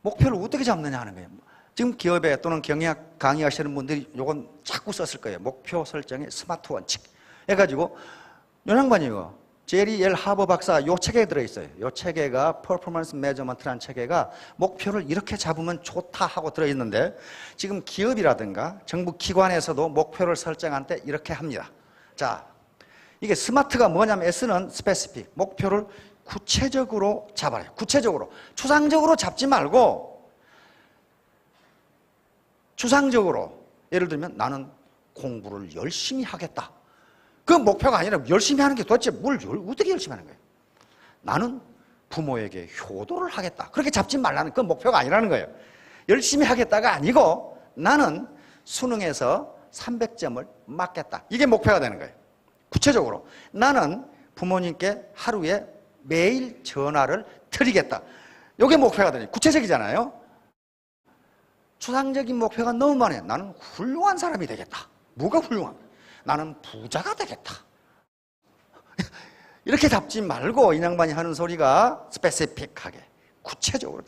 S1: 목표를 어떻게 잡느냐 하는 거예요. 지금 기업에 또는 경영학 강의하시는 분들이 요건 자꾸 썼을 거예요. 목표 설정의 스마트 원칙 해가지고 요 양반이요, 제리 엘 하버 박사 요 책에 들어있어요. 요 책에가 퍼포먼스 매저먼트라는 책에가 목표를 이렇게 잡으면 좋다 하고 들어있는데, 지금 기업이라든가 정부 기관에서도 목표를 설정할 때 이렇게 합니다. 자, 이게 스마트가 뭐냐면 S는 스페시픽, 목표를 구체적으로 잡아요. 구체적으로. 추상적으로 잡지 말고 추상적으로. 예를 들면 나는 공부를 열심히 하겠다. 그 목표가 아니라 열심히 하는 게 도대체 뭘 어떻게 열심히 하는 거예요? 나는 부모에게 효도를 하겠다. 그렇게 잡지 말라는, 그건 목표가 아니라는 거예요. 열심히 하겠다가 아니고 나는 수능에서 300점을 맞겠다. 이게 목표가 되는 거예요. 구체적으로. 나는 부모님께 하루에 매일 전화를 드리겠다. 이게 목표가 되는 거예요. 구체적이잖아요. 추상적인 목표가 너무 많아요. 나는 훌륭한 사람이 되겠다. 뭐가 훌륭한 거예요? 나는 부자가 되겠다. 이렇게 잡지 말고 이 양반이 하는 소리가 스페시픽하게, 구체적으로.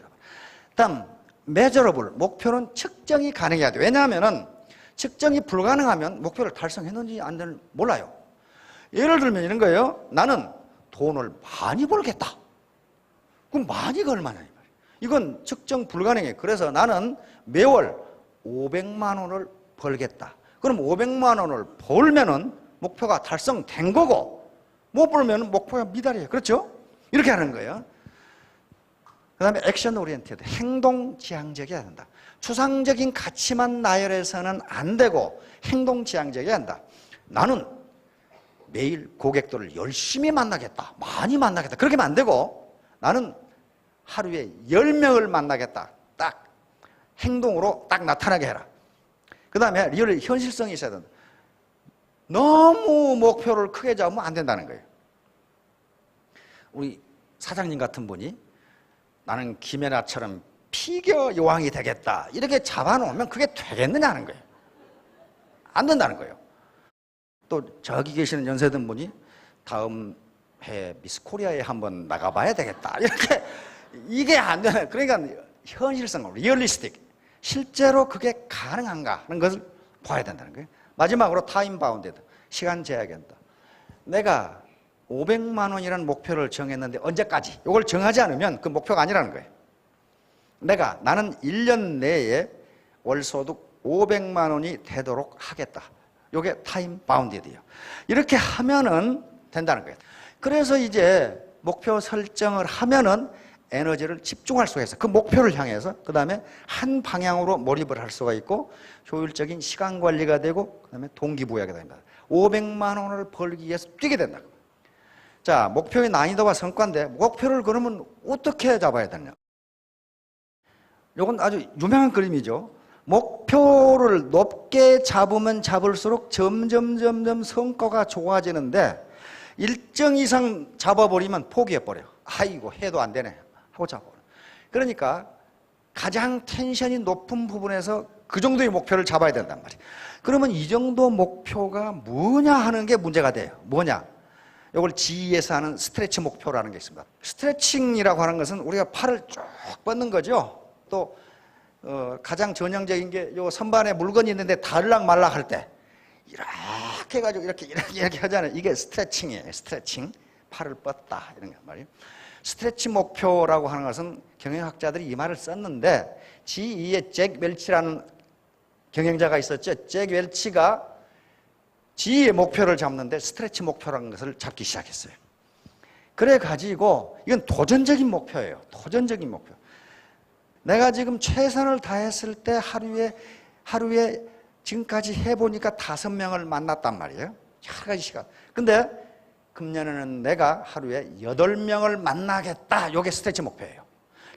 S1: 다음, measurable. 목표는 측정이 가능해야 돼요. 왜냐하면 측정이 불가능하면 목표를 달성했는지 안 되는지 몰라요. 예를 들면 이런 거예요. 나는 돈을 많이 벌겠다. 그럼 많이가 얼마냐? 이건 측정 불가능해요. 그래서 나는 매월 500만 원을 벌겠다. 그럼 500만 원을 벌면은 목표가 달성된 거고, 못 벌면 목표가 미달이에요. 그렇죠? 이렇게 하는 거예요. 그 다음에 액션 오리엔티드, 행동 지향적이어야 한다. 추상적인 가치만 나열해서는 안 되고 행동 지향적이어야 한다. 나는 매일 고객들을 열심히 만나겠다. 많이 만나겠다. 그렇게 하면 안 되고 나는 하루에 10명을 만나겠다. 딱 행동으로 딱 나타나게 해라. 그 다음에 리얼 현실성이 있어야 된다. 너무 목표를 크게 잡으면 안 된다는 거예요. 우리 사장님 같은 분이 나는 김연아처럼 피겨 여왕이 되겠다 이렇게 잡아놓으면 그게 되겠느냐는 거예요. 안 된다는 거예요. 또 저기 계시는 연세든 분이 다음 해 미스 코리아에 한번 나가봐야 되겠다 이렇게, 이게 안 되는, 그러니까 현실성, 리얼리스틱, 실제로 그게 가능한가 하는 것을 봐야 된다는 거예요. 마지막으로 타임 바운드드, 시간 제약한다. 내가 500만 원이라는 목표를 정했는데 언제까지? 이걸 정하지 않으면 그 목표가 아니라는 거예요. 나는 1년 내에 월소득 500만 원이 되도록 하겠다. 이게 타임 바운디드예요. 이렇게 하면은 된다는 거예요. 그래서 이제 목표 설정을 하면은 에너지를 집중할 수가 있어요. 그 목표를 향해서. 그 다음에 한 방향으로 몰입을 할 수가 있고 효율적인 시간 관리가 되고 그 다음에 동기부여가 됩니다. 500만 원을 벌기 위해서 뛰게 된다. 자, 목표의 난이도와 성과인데 목표를 그러면 어떻게 잡아야 되냐? 이건 아주 유명한 그림이죠. 목표를 높게 잡으면 잡을수록 점점 성과가 좋아지는데 일정 이상 잡아버리면 포기해버려요. 아이고 해도 안 되네 하고 잡아버려요. 그러니까 가장 텐션이 높은 부분에서 그 정도의 목표를 잡아야 된단 말이에요. 그러면 이 정도 목표가 뭐냐 하는 게 문제가 돼요. 뭐냐? 이걸 GE에서 하는 스트레치 목표라는 게 있습니다. 스트레칭이라고 하는 것은 우리가 팔을 쭉 뻗는 거죠. 또 가장 전형적인 게 요 선반에 물건이 있는데 달락 말락 할 때 이렇게 해가지고 이렇게 하잖아요. 이게 스트레칭이에요. 스트레칭. 팔을 뻗다 이런 거 말이에요. 스트레치 목표라고 하는 것은 경영학자들이 이 말을 썼는데 GE의 잭 웰치라는 경영자가 있었죠. 잭 웰치가 GE의 목표를 잡는데 스트레치 목표라는 것을 잡기 시작했어요. 그래가지고 이건 도전적인 목표예요. 도전적인 목표. 내가 지금 최선을 다했을 때 하루에 지금까지 해보니까 5명을 만났단 말이에요. 여러 가지 시간. 근데 금년에는 내가 하루에 8명을 만나겠다. 이게 스트레치 목표예요.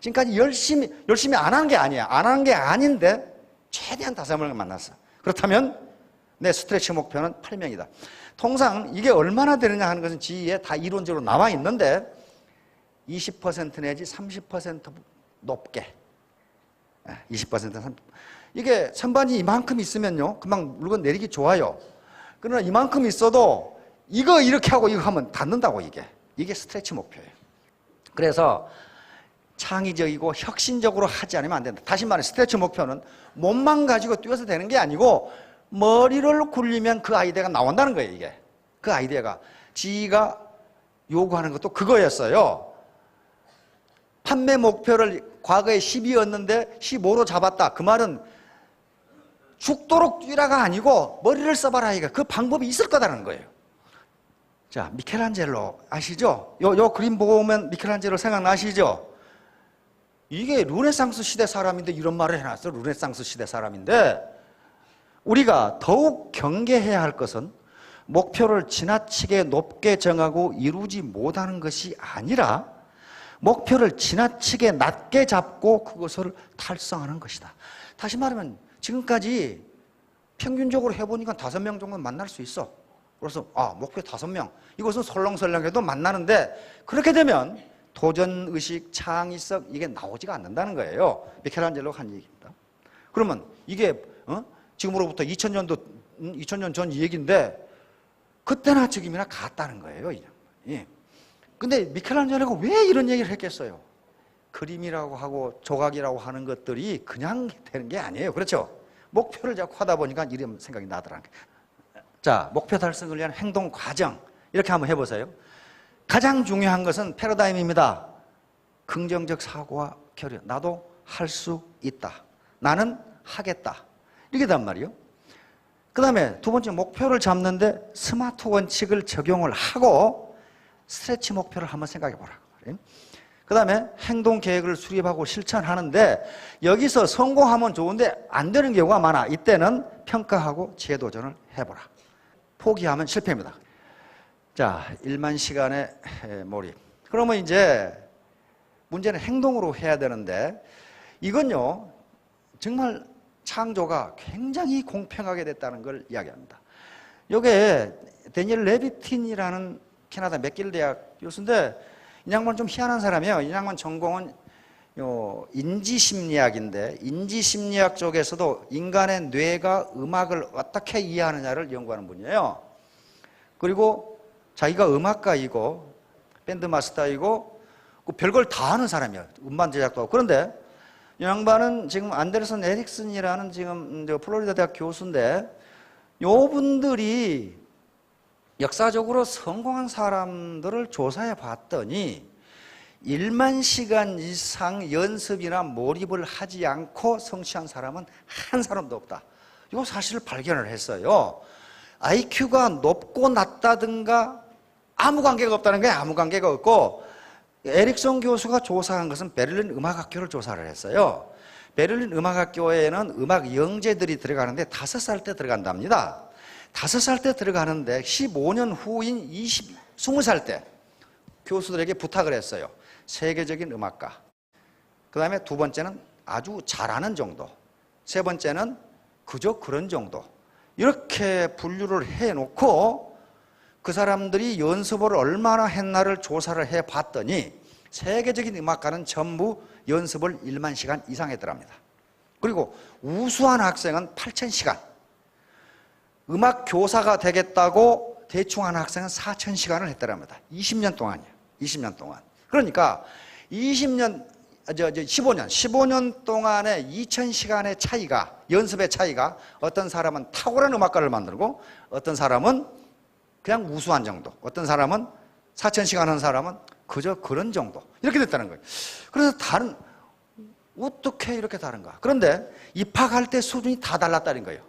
S1: 지금까지 열심히 안 하는 게 아니야. 안 하는 게 아닌데 최대한 5명을 만났어. 그렇다면 내 스트레치 목표는 8명이다. 통상 이게 얼마나 되느냐 하는 것은 GE에 다 이론적으로 나와 있는데 20% 내지 30% 높게 20%, 30%. 이게 선반이 이만큼 있으면요 금방 물건 내리기 좋아요. 그러나 이만큼 있어도 이거 이렇게 하고 이거 하면 닿는다고. 이게 스트레치 목표예요. 그래서 창의적이고 혁신적으로 하지 않으면 안 된다. 다시 말해 스트레치 목표는 몸만 가지고 뛰어서 되는 게 아니고 머리를 굴리면 그 아이디어가 나온다는 거예요. 이게 그 아이디어가 GE가 요구하는 것도 그거였어요. 판매 목표를 과거에 10이었는데 15로 잡았다. 그 말은 죽도록 뛰라가 아니고 머리를 써봐라. 그 방법이 있을 거다라는 거예요. 자, 미켈란젤로 아시죠? 요 그림 보면 미켈란젤로 생각나시죠? 이게 르네상스 시대 사람인데 이런 말을 해놨어. 르네상스 시대 사람인데 우리가 더욱 경계해야 할 것은 목표를 지나치게 높게 정하고 이루지 못하는 것이 아니라 목표를 지나치게 낮게 잡고 그것을 달성하는 것이다. 다시 말하면 지금까지 평균적으로 해보니까 5명 정도 만날 수 있어. 그래서 목표 5명. 이것은 설렁설렁해도 만나는데 그렇게 되면 도전의식, 창의성 이게 나오지가 않는다는 거예요. 미켈란젤로가 한 얘기입니다. 그러면 이게 지금으로부터 2000년 전 얘기인데 그때나 지금이나 같다는 거예요. 예. 근데 미켈란젤로가 왜 이런 얘기를 했겠어요? 그림이라고 하고 조각이라고 하는 것들이 그냥 되는 게 아니에요. 그렇죠? 목표를 자꾸 하다 보니까 이런 생각이 나더라고요. 자, 목표 달성을 위한 행동 과정 이렇게 한번 해보세요. 가장 중요한 것은 패러다임입니다. 긍정적 사고와 결여. 나도 할 수 있다. 나는 하겠다. 이게 단 말이에요. 그 다음에 두 번째 목표를 잡는데 스마트 원칙을 적용을 하고 스트레치 목표를 한번 생각해 보라. 그 다음에 행동 계획을 수립하고 실천하는데 여기서 성공하면 좋은데 안 되는 경우가 많아. 이때는 평가하고 재도전을 해보라. 포기하면 실패입니다. 자, 1만 시간의 몰입. 그러면 이제 문제는 행동으로 해야 되는데 이건요 정말 창조가 굉장히 공평하게 됐다는 걸 이야기합니다. 요게 데니엘 레비틴이라는 캐나다 맥길 대학 교수인데 이 양반 좀 희한한 사람이에요. 이 양반 전공은 인지심리학인데 인지심리학 쪽에서도 인간의 뇌가 음악을 어떻게 이해하느냐를 연구하는 분이에요. 그리고 자기가 음악가이고 밴드 마스터이고 별걸 다 하는 사람이에요. 음반 제작도 하고. 그런데 이 양반은 지금 안데르슨 에릭슨이라는 지금 플로리다 대학 교수인데 요 분들이 역사적으로 성공한 사람들을 조사해 봤더니 1만 시간 이상 연습이나 몰입을 하지 않고 성취한 사람은 한 사람도 없다. 이 사실을 발견을 했어요. IQ가 높고 낮다든가 아무 관계가 없다는 거예요. 아무 관계가 없고, 에릭son 교수가 조사한 것은 베를린 음악학교를 조사를 했어요. 베를린 음악학교에는 음악 영재들이 들어가는데 5살 때 들어간답니다. 5살 때 들어가는데 15년 후인 20살 때 교수들에게 부탁을 했어요. 세계적인 음악가. 그 다음에 두 번째는 아주 잘하는 정도. 세 번째는 그저 그런 정도. 이렇게 분류를 해놓고 그 사람들이 연습을 얼마나 했나를 조사를 해봤더니 세계적인 음악가는 전부 연습을 1만 시간 이상 했더랍니다. 그리고 우수한 학생은 8,000시간. 음악 교사가 되겠다고 대충 한 학생은 4,000시간을 했더랍니다. 20년 동안이에요. 20년 동안. 그러니까 15년 동안에 2,000시간의 차이가, 연습의 차이가 어떤 사람은 탁월한 음악가를 만들고 어떤 사람은 그냥 우수한 정도, 어떤 사람은 4,000시간 한 사람은 그저 그런 정도, 이렇게 됐다는 거예요. 그래서 어떻게 이렇게 다른가? 그런데 입학할 때 수준이 다 달랐다는 거예요.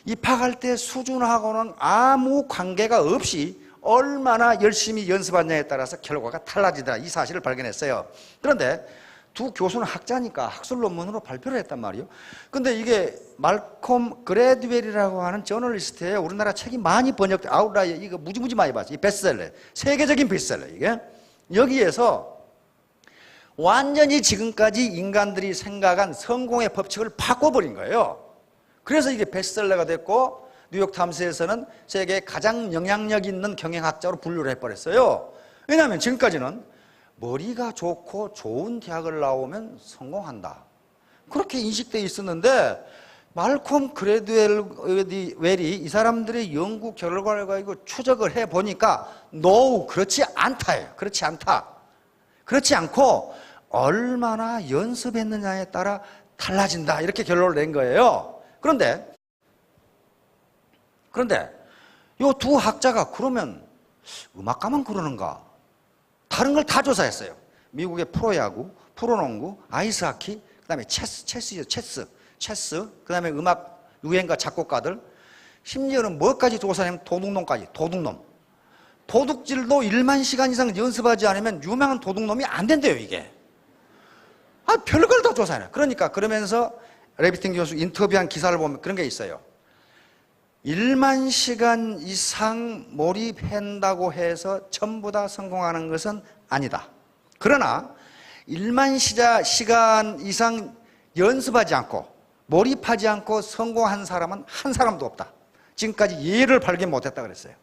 S1: 입학할 때 수준하고는 아무 관계가 없이 얼마나 열심히 연습하느냐에 따라서 결과가 달라지더라, 이 사실을 발견했어요. 그런데 두 교수는 학자니까 학술 논문으로 발표를 했단 말이에요. 근데 이게 말콤 그레드웰이라고 하는 저널리스트예요. 우리나라 책이 많이 번역돼, 아웃라이어, 이거 무지무지 많이 봤어요. 이 베스트셀러, 세계적인 베스트셀러. 이게 여기에서 완전히 지금까지 인간들이 생각한 성공의 법칙을 바꿔버린 거예요. 그래서 이게 베스트셀러가 됐고 뉴욕타임스에서는 세계에 가장 영향력 있는 경영학자로 분류를 해버렸어요. 왜냐하면 지금까지는 머리가 좋고 좋은 대학을 나오면 성공한다, 그렇게 인식되어 있었는데 말콤 그레드웰이 이 사람들의 연구 결과를 가지고 추적을 해보니까 no, 그렇지 않다예요. 그렇지 않다. 그렇지 않고 얼마나 연습했느냐에 따라 달라진다, 이렇게 결론을 낸 거예요. 그런데 이 두 학자가 그러면 음악가만 그러는가? 다른 걸 다 조사했어요. 미국의 프로야구, 프로농구, 아이스하키, 그 다음에 체스, 그 다음에 음악 유행가 작곡가들, 심지어는 뭐까지 조사하냐면 도둑놈까지, 도둑놈. 도둑질도 1만 시간 이상 연습하지 않으면 유명한 도둑놈이 안 된대요, 이게. 별걸 다 조사해요. 그러면서 레비틴 교수 인터뷰한 기사를 보면 그런 게 있어요. 1만 시간 이상 몰입한다고 해서 전부 다 성공하는 것은 아니다. 그러나 1만 시간 이상 연습하지 않고 몰입하지 않고 성공한 사람은 한 사람도 없다. 지금까지 예를 발견 못했다 그랬어요.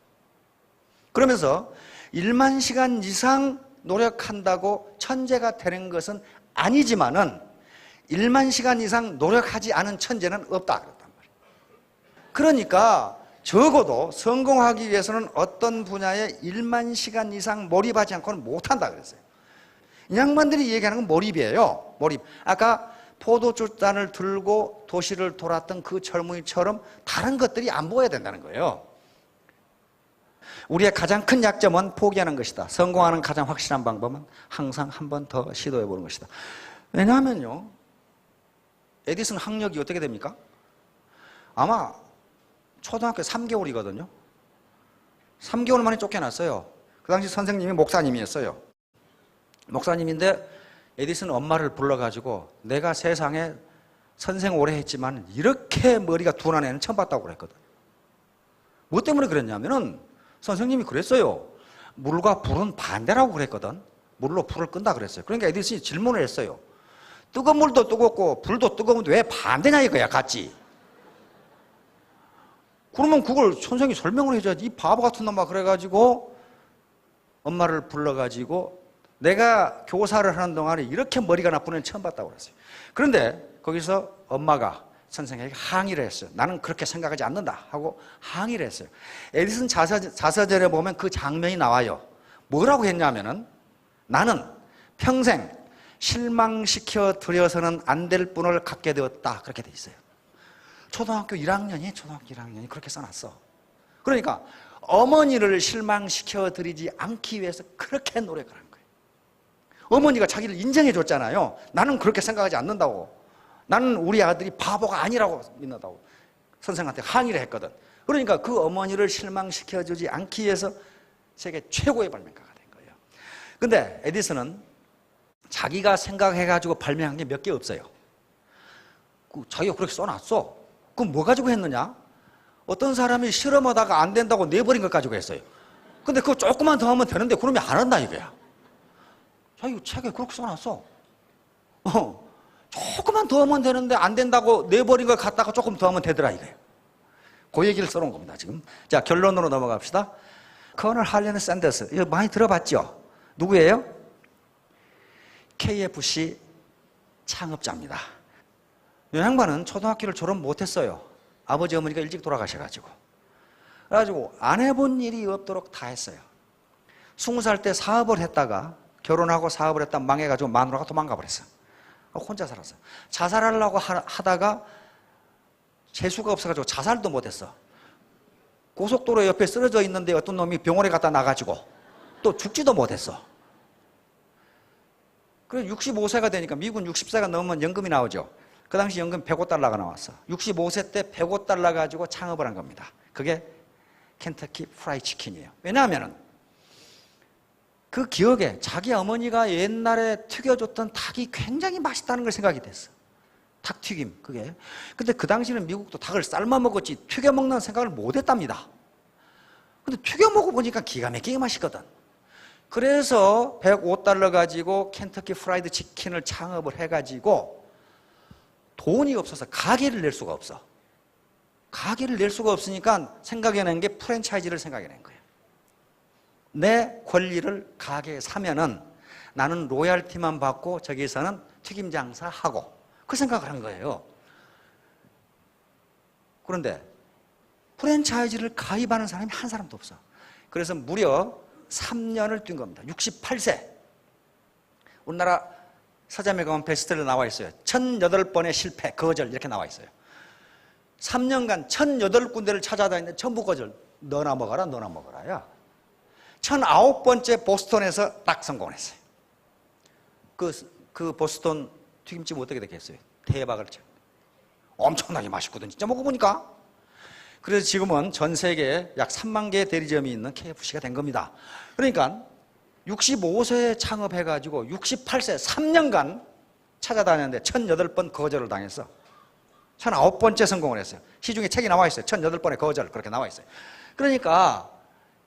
S1: 그러면서 1만 시간 이상 노력한다고 천재가 되는 것은 아니지만은 1만 시간 이상 노력하지 않은 천재는 없다 그랬단 말이에요. 그러니까 적어도 성공하기 위해서는 어떤 분야에 1만 시간 이상 몰입하지 않고는 못한다 그랬어요. 이 양반들이 얘기하는 건 몰입이에요. 몰입. 아까 포도주잔을 들고 도시를 돌았던 그 젊은이처럼 다른 것들이 안 보여야 된다는 거예요. 우리의 가장 큰 약점은 포기하는 것이다. 성공하는 가장 확실한 방법은 항상 한 번 더 시도해 보는 것이다. 왜냐하면요, 에디슨 학력이 어떻게 됩니까? 아마 초등학교 3개월이거든요. 3개월 만에 쫓겨났어요. 그 당시 선생님이 목사님이었어요. 목사님인데 에디슨 엄마를 불러가지고 내가 세상에 선생 오래 했지만 이렇게 머리가 둔한 애는 처음 봤다고 그랬거든. 뭐 때문에 그랬냐면은 선생님이 그랬어요. 물과 불은 반대라고 그랬거든. 물로 불을 끈다 그랬어요. 그러니까 에디슨이 질문을 했어요. 뜨거운 물도 뜨겁고 불도 뜨거운데 왜 반대냐 이거야, 같이. 그러면 그걸 선생님이 설명을 해줘야지. 이 바보 같은 놈아. 그래가지고 엄마를 불러가지고 내가 교사를 하는 동안에 이렇게 머리가 나쁜 애는 처음 봤다고 그랬어요. 그런데 거기서 엄마가 선생에게 항의를 했어요. 나는 그렇게 생각하지 않는다 하고 항의를 했어요. 에디슨 자서전에 보면 그 장면이 나와요. 뭐라고 했냐면은 나는 평생 실망시켜 드려서는 안 될 분을 갖게 되었다, 그렇게 돼 있어요. 초등학교 1학년이 그렇게 써놨어. 그러니까 어머니를 실망시켜 드리지 않기 위해서 그렇게 노력을 한 거예요. 어머니가 자기를 인정해 줬잖아요. 나는 그렇게 생각하지 않는다고. 나는 우리 아들이 바보가 아니라고 믿는다고 선생한테 항의를 했거든. 그러니까 그 어머니를 실망시켜주지 않기 위해서 세계 최고의 발명가가 된 거예요. 근데 에디슨은 자기가 생각해가지고 발명한 게 몇 개 없어요. 자기가 그렇게 써놨어. 그럼 뭐 가지고 했느냐? 어떤 사람이 실험하다가 안 된다고 내버린 것 가지고 했어요. 근데 그거 조금만 더 하면 되는데 그러면 안 한다 이거야. 자기가 책에 그렇게 써놨어. 조금만 더 하면 되는데 안 된다고 내버린 걸 갖다가 조금 더 하면 되더라 이거예요. 그 얘기를 써놓은 겁니다 지금. 자, 결론으로 넘어갑시다. 커널 할리는 샌더스, 이거 많이 들어봤죠? 누구예요? KFC 창업자입니다. 이 양반은 초등학교를 졸업 못했어요. 아버지 어머니가 일찍 돌아가셔가지고. 그래가지고 안 해본 일이 없도록 다 했어요. 20살 때 사업을 했다가 결혼하고 사업을 했다 망해가지고 마누라가 도망가 버렸어. 혼자 살았어. 자살하려고 하다가 재수가 없어가지고 자살도 못했어. 고속도로 옆에 쓰러져 있는데 어떤 놈이 병원에 갖다 놔가지고 또 죽지도 못했어. 그래서 65세가 되니까 미국은 60세가 넘으면 연금이 나오죠. 그 당시 연금 $105가 나왔어. 65세 때 $105 가지고 창업을 한 겁니다. 그게 켄터키 프라이 치킨이에요. 왜냐하면 그 기억에 자기 어머니가 옛날에 튀겨줬던 닭이 굉장히 맛있다는 걸 생각이 됐어. 닭튀김 그게. 근데 그 당시는 미국도 닭을 삶아 먹었지 튀겨 먹는 생각을 못 했답니다. 근데 튀겨 먹어보니까 기가 막히게 맛있거든. 그래서 $105 가지고 켄터키 프라이드 치킨을 창업을 해가지고 돈이 없어서 가게를 낼 수가 없어. 가게를 낼 수가 없으니까 생각해낸 게 프랜차이즈를 생각해낸 거예요. 내 권리를 가게에 사면은 나는 로얄티만 받고 저기서는 튀김 장사하고 그 생각을 한 거예요. 그런데 프랜차이즈를 가입하는 사람이 한 사람도 없어. 그래서 무려 3년을 뛴 겁니다. 68세. 우리나라 서점에 가면 베스트셀러 나와 있어요. 1008번의 실패, 거절 이렇게 나와 있어요. 3년간 1008군데를 찾아다니는데 전부 거절. 너나 먹어라, 너나 먹어라야. 1009번째 보스턴에서 딱 성공을 했어요. 그 보스턴 튀김집 어떻게 됐겠어요? 대박을 쳐. 엄청나게 맛있거든, 진짜 먹어보니까. 그래서 지금은 전 세계에 약 3만 개의 대리점이 있는 KFC가 된 겁니다. 그러니까 65세에 창업해가지고 68세 3년간 찾아다녔는데 1008번 거절을 당했어. 1009번째 성공을 했어요. 시중에 책이 나와 있어요. 1008번의 거절 그렇게 나와 있어요. 그러니까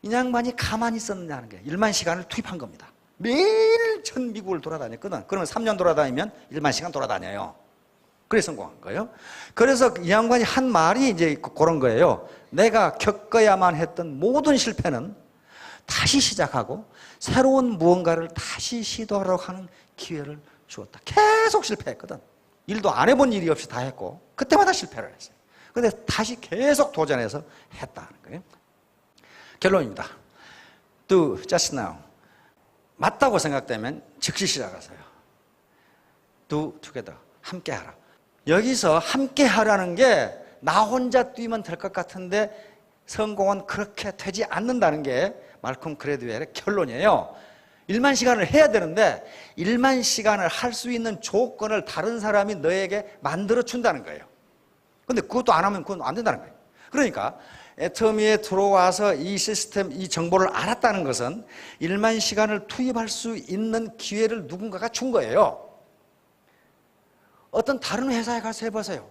S1: 이 양반이 가만히 있었느냐는 게 1만 시간을 투입한 겁니다. 매일 전 미국을 돌아다녔거든. 그러면 3년 돌아다니면 1만 시간 돌아다녀요. 그래서 성공한 거예요. 그래서 이 양반이 한 말이 이제 그런 거예요. 내가 겪어야만 했던 모든 실패는 다시 시작하고 새로운 무언가를 다시 시도하려고 하는 기회를 주었다. 계속 실패했거든. 일도 안 해본 일이 없이 다 했고 그때마다 실패를 했어요. 그런데 다시 계속 도전해서 했다는 거예요. 결론입니다. Do just now. 맞다고 생각되면 즉시 시작하세요. Do together. 함께 하라. 여기서 함께 하라는 게 나 혼자 뛰면 될 것 같은데 성공은 그렇게 되지 않는다는 게 말콤 그레드웰의 결론이에요. 1만 시간을 해야 되는데 1만 시간을 할 수 있는 조건을 다른 사람이 너에게 만들어 준다는 거예요. 근데 그것도 안 하면 그건 안 된다는 거예요. 그러니까 애터미에 들어와서 이 시스템, 이 정보를 알았다는 것은 1만 시간을 투입할 수 있는 기회를 누군가가 준 거예요. 어떤 다른 회사에 가서 해보세요.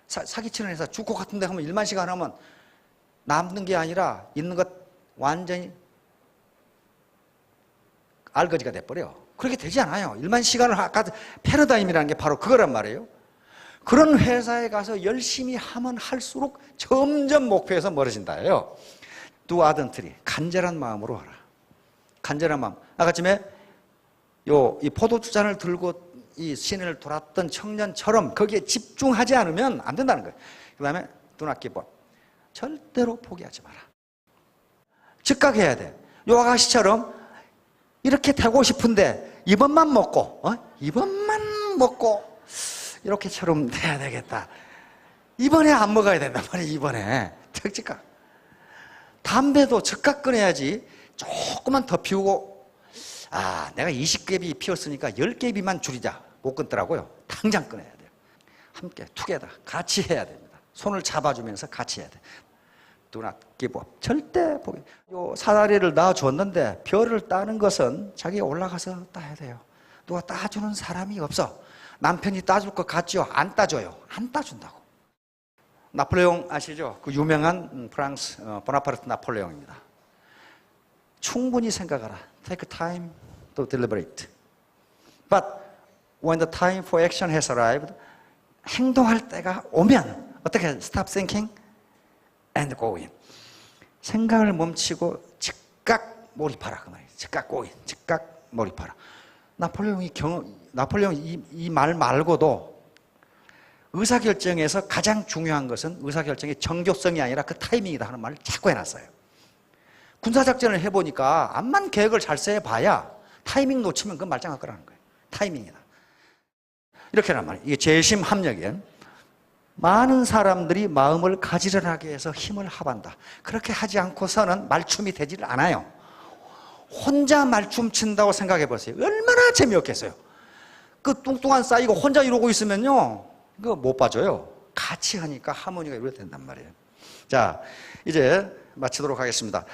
S1: 사기치는 회사, 주코 같은 데 하면 1만 시간 하면 남는 게 아니라 있는 것 완전히 알거지가 돼버려. 그렇게 되지 않아요. 1만 시간을 아까 패러다임이라는 게 바로 그거란 말이에요. 그런 회사에 가서 열심히 하면 할수록 점점 목표에서 멀어진다예요. Do ardently. 간절한 마음으로 하라. 간절한 마음. 아까쯤에 이 포도주잔을 들고 이 시내를 돌았던 청년처럼 거기에 집중하지 않으면 안 된다는 거예요. 그 다음에 do not give up. 절대로 포기하지 마라. 즉각해야 돼. 요 아가씨처럼 이렇게 되고 싶은데 이번만 먹고 이번만 먹고 이렇게처럼 돼야 되겠다. 이번에 안 먹어야 된단 말이에요. 이번에 즉각. 담배도 즉각 끊어야지. 조금만 더 피우고 내가 20개비 피웠으니까 10개비만 줄이자. 못 끊더라고요. 당장 끊어야 돼요. 함께 투게더 같이 해야 됩니다. 손을 잡아주면서 같이 해야 돼. Do not give up. 절대 포기. 요 사다리를 놔줬는데 별을 따는 것은 자기가 올라가서 따야 돼요. 누가 따주는 사람이 없어. 남편이 따줄 것 같지요? 안 따줘요. 안 따준다고. 나폴레옹 아시죠? 그 유명한 프랑스 보나파르트 나폴레옹입니다. 충분히 생각하라. Take time to deliberate. But when the time for action has arrived, 행동할 때가 오면 어떻게 stop thinking and go in. 생각을 멈추고 즉각 몰입하라 그 말이에요. 즉각 go in. 즉각 몰입하라. 나폴레옹이 이 말 말고도 의사결정에서 가장 중요한 것은 의사결정의 정교성이 아니라 그 타이밍이다 하는 말을 자꾸 해놨어요. 군사작전을 해보니까 암만 계획을 잘 세봐야 타이밍 놓치면 그건 말짱할 거라는 거예요. 타이밍이다. 이렇게 하란 말이에요. 이게 재심 합력에 많은 사람들이 마음을 가지런하게 해서 힘을 합한다. 그렇게 하지 않고서는 말춤이 되질 않아요. 혼자 말춤 친다고 생각해 보세요. 얼마나 재미없겠어요. 그 뚱뚱한 싸이고 혼자 이러고 있으면요, 그거 못 봐줘요. 같이 하니까 하모니가 이루어야 된단 말이에요. 자, 이제 마치도록 하겠습니다.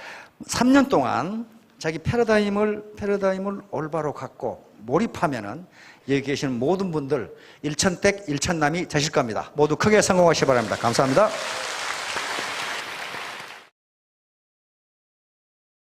S1: 3년 동안 자기 패러다임을 올바로 갖고 몰입하면은 여기 계시는 모든 분들 일천택 일천남이 되실 겁니다. 모두 크게 성공하시기 바랍니다. 감사합니다.